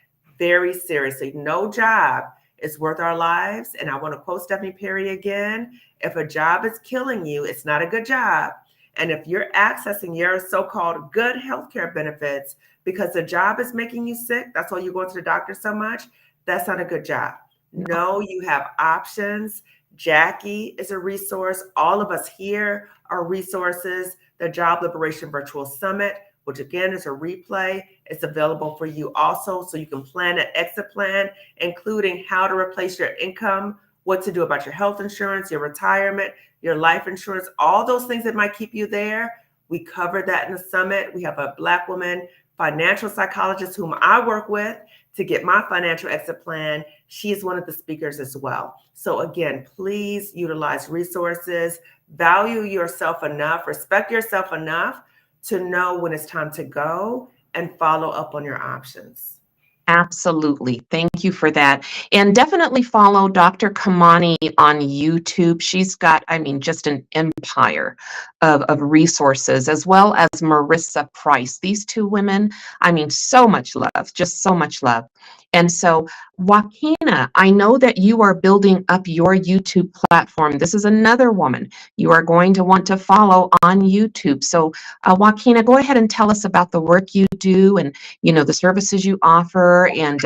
very seriously. No job is worth our lives. And I want to quote Stephanie Perry again. If a job is killing you, it's not a good job. And if you're accessing your so-called good healthcare benefits because the job is making you sick, that's why you go to the doctor so much, that's not a good job. No, you have options. Jackie is a resource. All of us here are resources. The Job Liberation Virtual Summit, which again is a replay, it's available for you also, so you can plan an exit plan, including how to replace your income, what to do about your health insurance, your retirement, your life insurance, all those things that might keep you there. We covered that in the summit. We have a Black woman financial psychologist whom I work with to get my financial exit plan. She is one of the speakers as well. So again, please utilize resources, value yourself enough, respect yourself enough to know when it's time to go and follow up on your options. Absolutely. Thank you for that. And definitely follow Dr. Kimani on YouTube. She's got, I mean, just an empire of resources, as well as Marissa Price. These two women, I mean, so much love, just so much love. And so, Joaquina, I know that you are building up your YouTube platform. This is another woman you are going to want to follow on YouTube. So, Joaquina, go ahead and tell us about the work you do and the services you offer and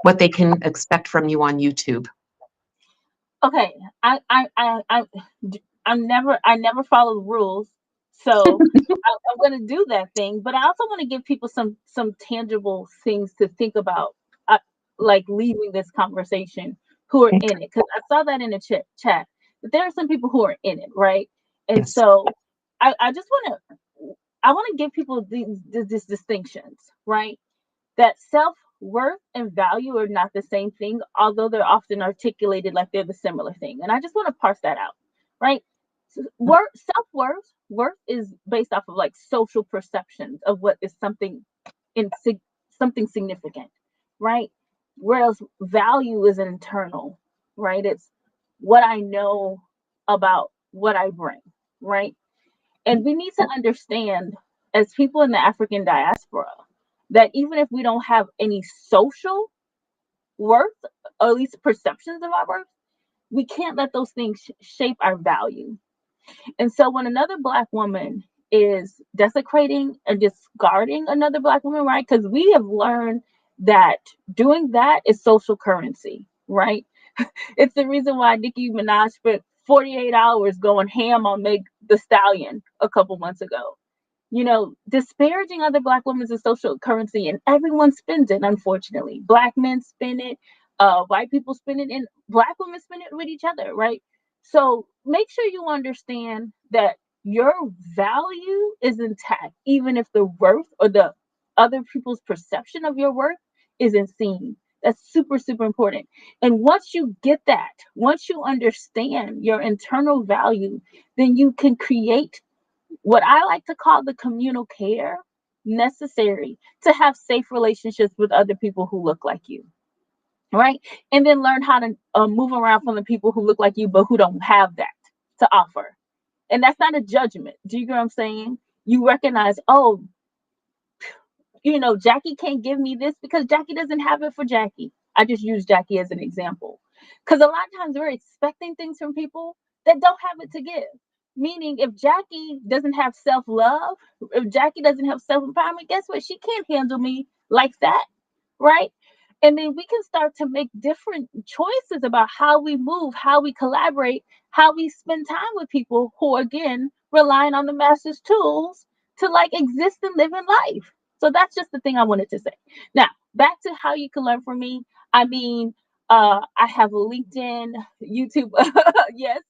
what they can expect from you on YouTube. Okay, I never follow the rules, so I'm going to do that thing. But I also want to give people some tangible things to think about, like leaving this conversation who are in it, because I saw that in the chat that there are some people who are in it, right? And Yes. so I just want to give people these distinctions, right? That self-worth and value are not the same thing, although they're often articulated like they're the similar thing. And I just want to parse that out, right? Worth is based off of like social perceptions of what is something something significant, right? Whereas value is internal, right? It's what I know about what I bring, right? And we need to understand, as people in the African diaspora, that even if we don't have any social worth, or at least perceptions of our worth, we can't let those things shape our value. And so when another Black woman is desecrating and discarding another Black woman, right? Because we have learned that doing that is social currency, right? It's the reason why Nicki Minaj spent 48 hours going ham on Meg the Stallion a couple months ago. Disparaging other Black women is a social currency, and everyone spends it, unfortunately. Black men spend it, white people spend it, and Black women spend it with each other, right? So make sure you understand that your value is intact, even if the worth or the other people's perception of your worth isn't seen. That's super, super important. And once you get that, once you understand your internal value, then you can create what I like to call the communal care necessary to have safe relationships with other people who look like you, right? And then learn how to move around from the people who look like you but who don't have that to offer. And that's not a judgment. Do you get what I'm saying? You recognize, oh, Jackie can't give me this because Jackie doesn't have it for Jackie. I just use Jackie as an example. Because a lot of times we're expecting things from people that don't have it to give. Meaning, if Jackie doesn't have self-love, if Jackie doesn't have self-empowerment, guess what? She can't handle me like that, right? And then we can start to make different choices about how we move, how we collaborate, how we spend time with people who, again, relying on the master's tools to like exist and live in life. So that's just the thing I wanted to say. Now, back to how you can learn from me. I mean, I have a LinkedIn, YouTube, yes,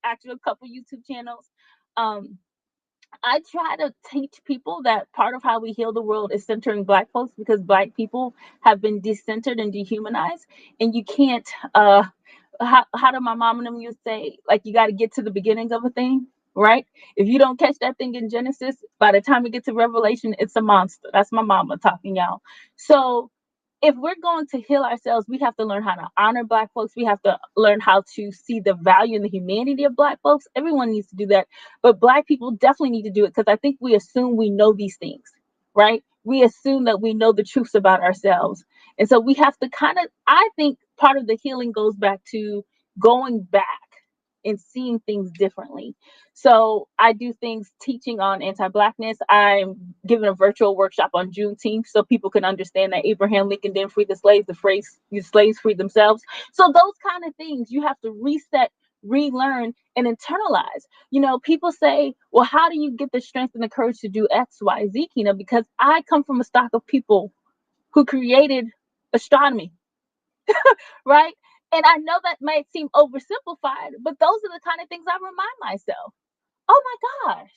actually a couple YouTube channels. I try to teach people that part of how we heal the world is centering Black folks, because Black people have been decentered and dehumanized, and you can't. How do my mom and them used to say, like, you got to get to the beginnings of a thing, right? If you don't catch that thing in Genesis, by the time we get to Revelation, it's a monster. That's my mama talking, y'all. So if we're going to heal ourselves, we have to learn how to honor Black folks. We have to learn how to see the value and the humanity of Black folks. Everyone needs to do that. But Black people definitely need to do it, because I think we assume we know these things, right? We assume that we know the truths about ourselves. And so we have to I think part of the healing goes back to going back and seeing things differently. So I do things teaching on anti-Blackness. I'm giving a virtual workshop on Juneteenth so people can understand that Abraham Lincoln didn't free the slaves, the slaves freed themselves. So those kind of things you have to reset, relearn, and internalize. People say, well, how do you get the strength and the courage to do X, Y, Z, Kina? Because I come from a stock of people who created astronomy, right? And I know that might seem oversimplified, but those are the kind of things I remind myself. Oh my gosh,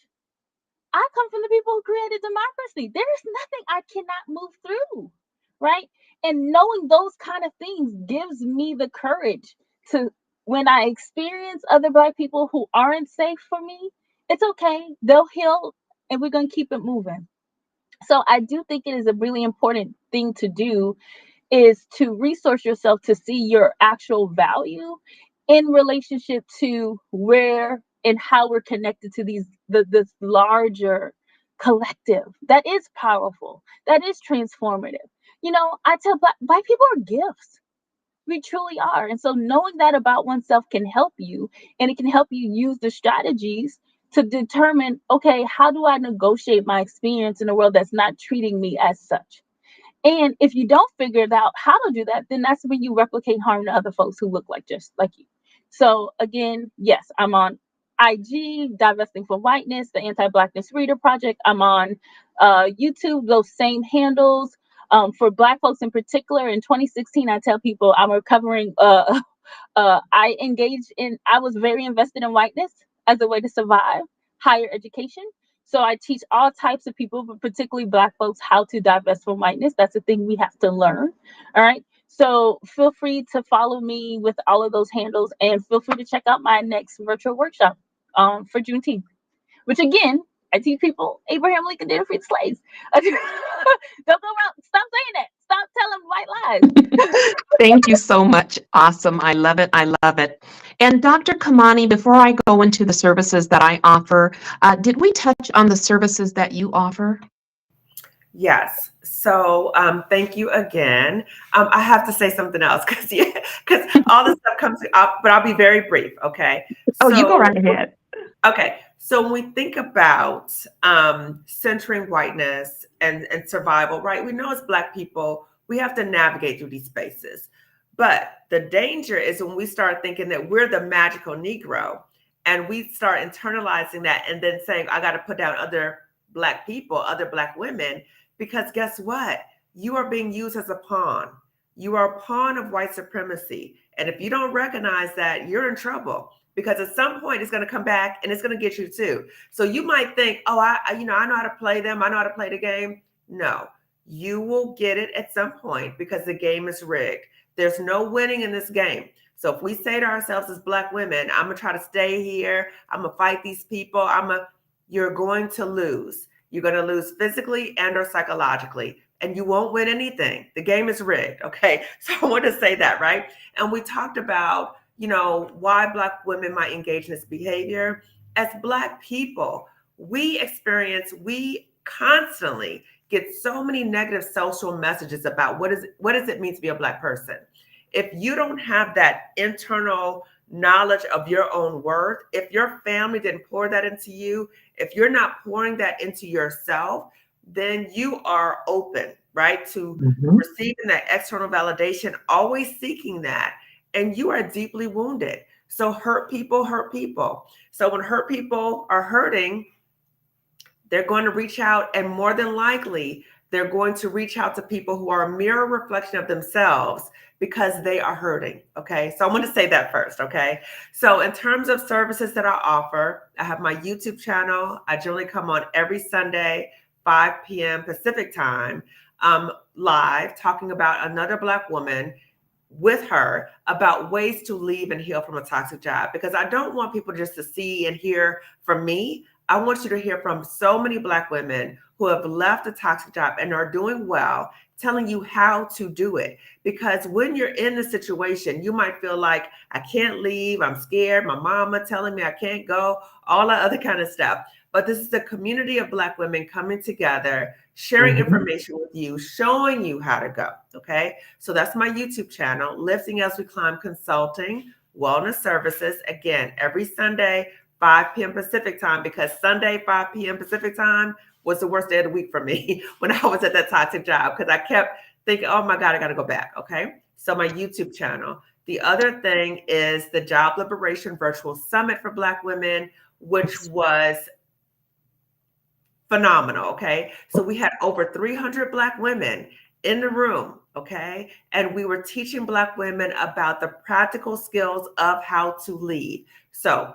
I come from the people who created democracy. There is nothing I cannot move through, right? And knowing those kind of things gives me the courage to, when I experience other Black people who aren't safe for me, it's okay. They'll heal and we're going to keep it moving. So I do think it is a really important thing to do, is to resource yourself to see your actual value in relationship to where and how we're connected to this larger collective that is powerful, that is transformative. I tell Black people are gifts. We truly are. And so knowing that about oneself can help you, and it can help you use the strategies to determine, okay, how do I negotiate my experience in a world that's not treating me as such? And if you don't figure it out how to do that, then that's when you replicate harm to other folks who look just like you. So again, yes, I'm on IG, Divesting from Whiteness, the Anti-Blackness Reader Project. I'm on YouTube, those same handles. For Black folks in particular, in 2016, I tell people I'm recovering. I was very invested in whiteness as a way to survive higher education. So I teach all types of people, but particularly Black folks, how to divest from whiteness. That's a thing we have to learn. All right. So feel free to follow me with all of those handles, and feel free to check out my next virtual workshop for Juneteenth, which again, I teach people Abraham Lincoln didn't free the slaves. Don't go around. Stop saying that. Stop telling white lies. Thank you so much. Awesome. I love it. I love it. And Dr. Kimani, before I go into the services that I offer, did we touch on the services that you offer? Yes. So thank you again. I have to say something else because all this stuff comes up, but I'll be very brief. Okay. Oh, you go right ahead. Okay. So when we think about centering whiteness and survival, right? We know as Black people, we have to navigate through these spaces. But the danger is when we start thinking that we're the magical Negro, and we start internalizing that and then saying, I got to put down other Black people, other Black women, because guess what? You are being used as a pawn. You are a pawn of white supremacy. And if you don't recognize that, you're in trouble, because at some point it's going to come back and it's going to get you too. So you might think, oh, I know how to play them. I know how to play the game. No, you will get it at some point because the game is rigged. There's no winning in this game. So if we say to ourselves as Black women, I'm going to try to stay here, I'm going to fight these people, you're going to lose. You're going to lose physically and or psychologically, and you won't win anything. The game is rigged. Okay. So I want to say that, right? And we talked about, why Black women might engage in this behavior. As Black people, we constantly get so many negative social messages about what does it mean to be a Black person. If you don't have that internal knowledge of your own worth, if your family didn't pour that into you, if you're not pouring that into yourself, then you are open, right, to receiving that external validation, always seeking that, and you are deeply wounded. So hurt people hurt people. So when hurt people are hurting, they're going to reach out, and more than likely, they're going to reach out to people who are a mirror reflection of themselves because they are hurting. Okay. So I want to say that first. Okay. So in terms of services that I offer, I have my YouTube channel. I generally come on every Sunday, 5 p.m. Pacific time, live, talking about another Black woman with her about ways to leave and heal from a toxic job, because I don't want people just to see and hear from me. I want you to hear from so many Black women who have left a toxic job and are doing well, telling you how to do it. Because when you're in the situation, you might feel like, I can't leave, I'm scared, my mama telling me I can't go, all that other kind of stuff. But this is a community of Black women coming together, sharing information with you, showing you how to go. Okay. So that's my YouTube channel, Lifting as We Climb Consulting, Wellness Services. Again, every Sunday, 5 p.m. Pacific time, because Sunday, 5 p.m. Pacific time was the worst day of the week for me when I was at that toxic job, because I kept thinking, oh my God, I got to go back. Okay. So my YouTube channel. The other thing is the Job Liberation Virtual Summit for Black women, which was phenomenal. Okay. So we had over 300 Black women in the room. Okay. And we were teaching Black women about the practical skills of how to lead. So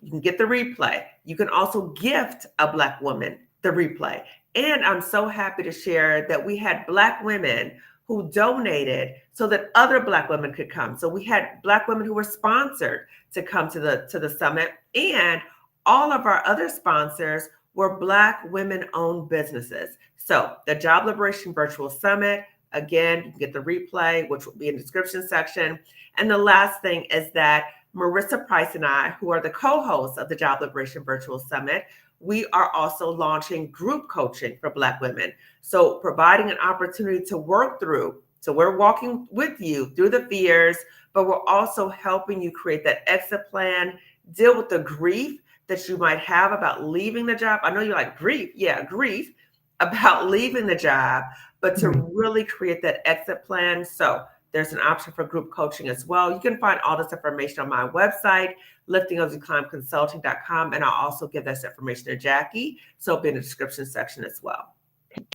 you can get the replay. You can also gift a Black woman the replay. And I'm so happy to share that we had Black women who donated so that other Black women could come. So we had Black women who were sponsored to come to the summit, and all of our other sponsors were Black women-owned businesses. So the Job Liberation Virtual Summit, again, you can get the replay, which will be in the description section. And the last thing is that Marissa Price and I, who are the co-hosts of the Job Liberation Virtual Summit, we are also launching group coaching for Black women. So providing an opportunity to work through. So we're walking with you through the fears, but we're also helping you create that exit plan, deal with the grief that you might have about leaving the job. I know you're like, grief. Yeah, grief about leaving the job, but to really create that exit plan. So there's an option for group coaching as well. You can find all this information on my website, liftingasweclimbconsulting.com. And I'll also give this information to Jackie. So it'll be in the description section as well.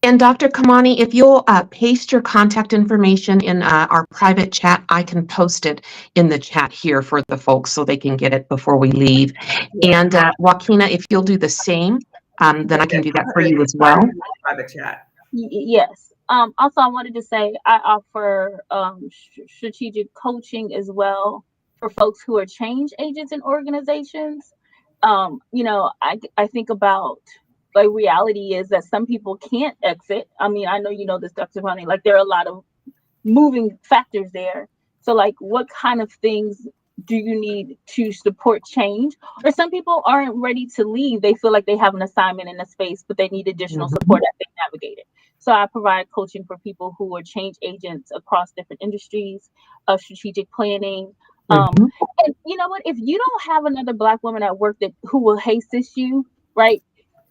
And Dr. Kimani, if you'll paste your contact information in our private chat, I can post it in the chat here for the folks so they can get it before we leave. Yeah. And Joaquina, if you'll do the same, then I can do that for you as well. Private chat. Yes. Also, I wanted to say I offer strategic coaching as well for folks who are change agents in organizations. I think about, like, reality is that some people can't exit. I mean, I know you know this, Dr. Honey, like there are a lot of moving factors there. So like, what kind of things do you need to support change? Or some people aren't ready to leave. They feel like they have an assignment in a space, but they need additional support as they navigate it. So I provide coaching for people who are change agents across different industries, strategic planning. And you know what? If you don't have another Black woman at work who will assist you, right?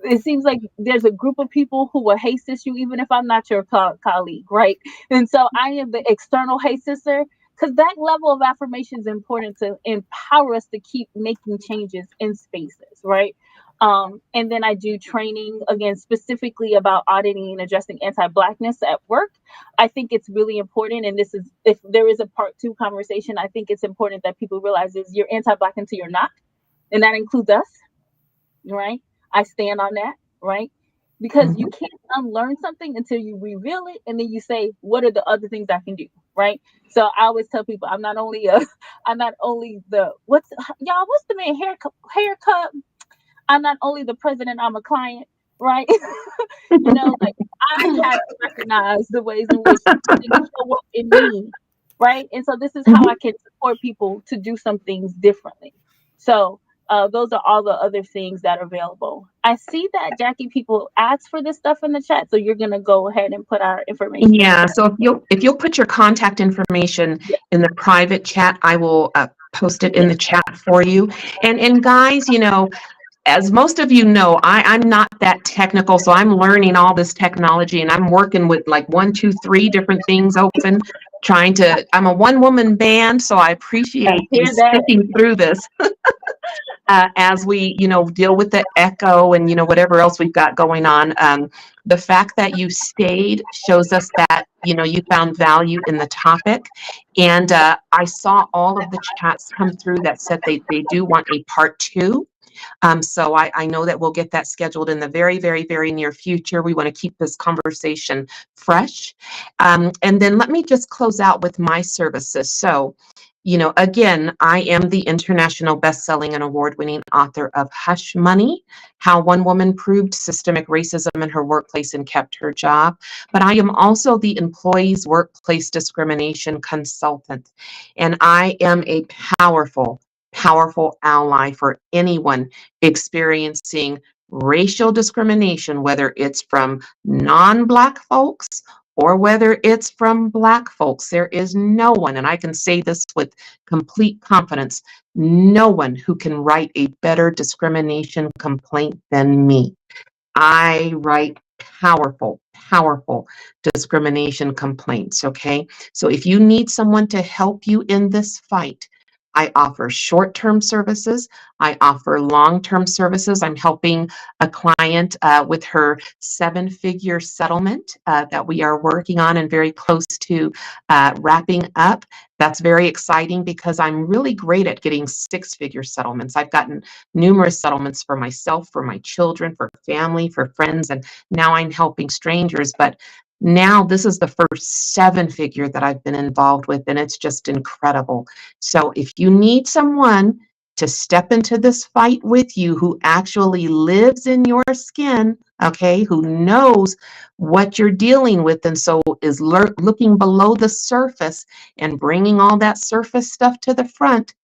It seems like there's a group of people who will assist you, even if I'm not your colleague, right? And so I am the external sister, because that level of affirmation is important to empower us to keep making changes in spaces, right? And then I do training, again, specifically about auditing and addressing anti-Blackness at work. I think it's really important, and this is, if there is a part 2 conversation, I think it's important that people realize is you're anti-Black until you're not, and that includes us, right? I stand on that, right? Because you can't unlearn something until you reveal it, and then you say, what are the other things I can do, right? So I always tell people, I'm not only the what's the man haircut? I'm not only the president, I'm a client, right? Like I have to recognize the ways in which things show up in me, right? And so this is how I can support people to do some things differently. So those are all the other things that are available. I see that, Jackie, people ask for this stuff in the chat, so you're gonna go ahead and put our information. Yeah. So if you'll put your contact information in the private chat, I will post it in the chat for you. And guys, as most of you know, I'm not that technical, so I'm learning all this technology, and I'm working with like 1, 2, 3 different things open. I'm a one-woman band, so I appreciate you sticking through this. As we, deal with the echo and, whatever else we've got going on. The fact that you stayed shows us that, you found value in the topic. And I saw all of the chats come through that said they do want a part 2. So I know that we'll get that scheduled in the very, very, very near future. We want to keep this conversation fresh. And then let me just close out with my services. So, again, I am the international best-selling and award-winning author of Hush Money, How One Woman Proved Systemic Racism in Her Workplace and Kept Her Job. But I am also the Employees Workplace Discrimination Consultant. And I am a powerful ally for anyone experiencing racial discrimination, whether it's from non-Black folks or whether it's from Black folks. There is no one, and I can say this with complete confidence, no one who can write a better discrimination complaint than me. I write powerful, powerful discrimination complaints, okay? So if you need someone to help you in this fight, I offer short-term services. I offer long-term services. I'm helping a client with her 7-figure settlement that we are working on and very close to wrapping up. That's very exciting because I'm really great at getting 6-figure settlements. I've gotten numerous settlements for myself, for my children, for family, for friends, and now I'm helping strangers. But now this is the first 7-figure that I've been involved with, and it's just incredible. So if you need someone to step into this fight with you who actually lives in your skin, okay, who knows what you're dealing with, and so is looking below the surface and bringing all that surface stuff to the front,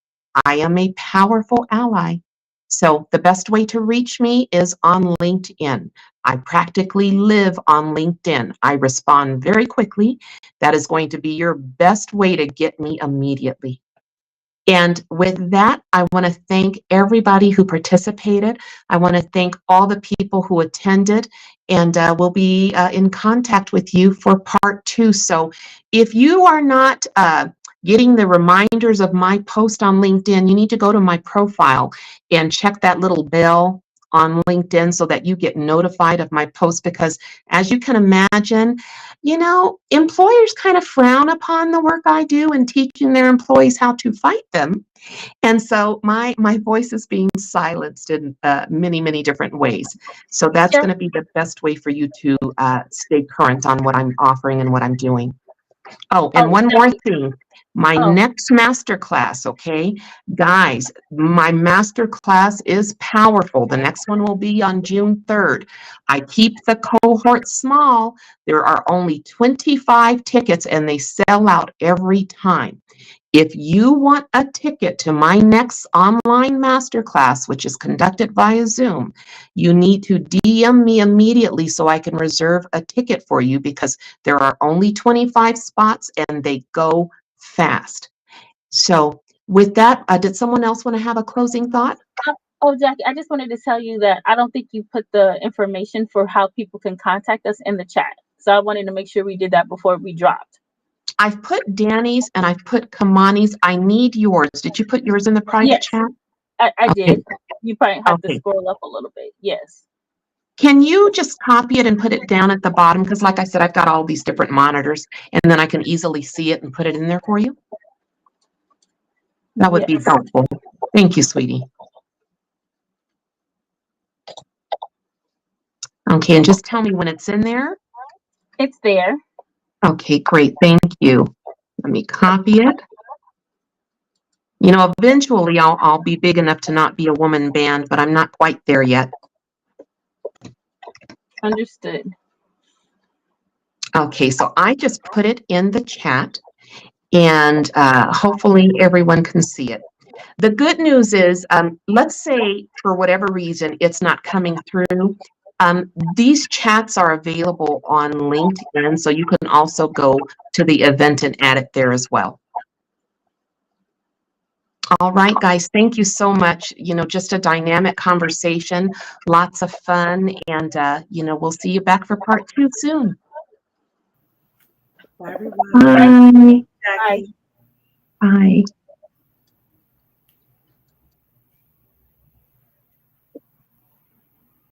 I am a powerful ally. So the best way to reach me is on LinkedIn. I practically live on LinkedIn. I respond very quickly. That is going to be your best way to get me immediately. And with that, I want to thank everybody who participated. I want to thank all the people who attended, and we'll be in contact with you for part 2. So if you are not getting the reminders of my post on LinkedIn, you need to go to my profile and check that little bell on LinkedIn so that you get notified of my post, because as you can imagine, you know, employers kind of frown upon the work I do in teaching their employees how to fight them. And so my voice is being silenced in many, many different ways. So that's going to be the best way for you to stay current on what I'm offering and what I'm doing. Oh, and one more thing. My next masterclass, okay? Guys, my masterclass is powerful. The next one will be on June 3rd. I keep the cohort small. There are only 25 tickets and they sell out every time. If you want a ticket to my next online masterclass, which is conducted via Zoom, you need to DM me immediately so I can reserve a ticket for you, because there are only 25 spots and they go fast. So with that, did someone else want to have a closing thought? Oh, Jackie, I just wanted to tell you that I don't think you put the information for how people can contact us in the chat. So I wanted to make sure we did that before we dropped. I've put Danny's and I've put Kimani's. I need yours. Did you put yours in the private chat? I Okay. did. You probably have to scroll up a little bit. Yes. Can you just copy it and put it down at the bottom? Because like I said, I've got all these different monitors, and then I can easily see it and put it in there for you. That would be helpful. Thank you, sweetie. Okay, and just tell me when it's in there. It's there. Okay, great. Thank you. Let me copy it. You know, eventually I'll be big enough to not be a woman band, but I'm not quite there yet. Understood. Okay, so I just put it in the chat, and hopefully everyone can see it. The good news is, let's say for whatever reason it's not coming through, these chats are available on LinkedIn, so you can also go to the event and add it there as well. All right, guys, thank you so much. You know, just a dynamic conversation, lots of fun, and, you know, we'll see you back for part 2 soon. Bye, everyone. Bye.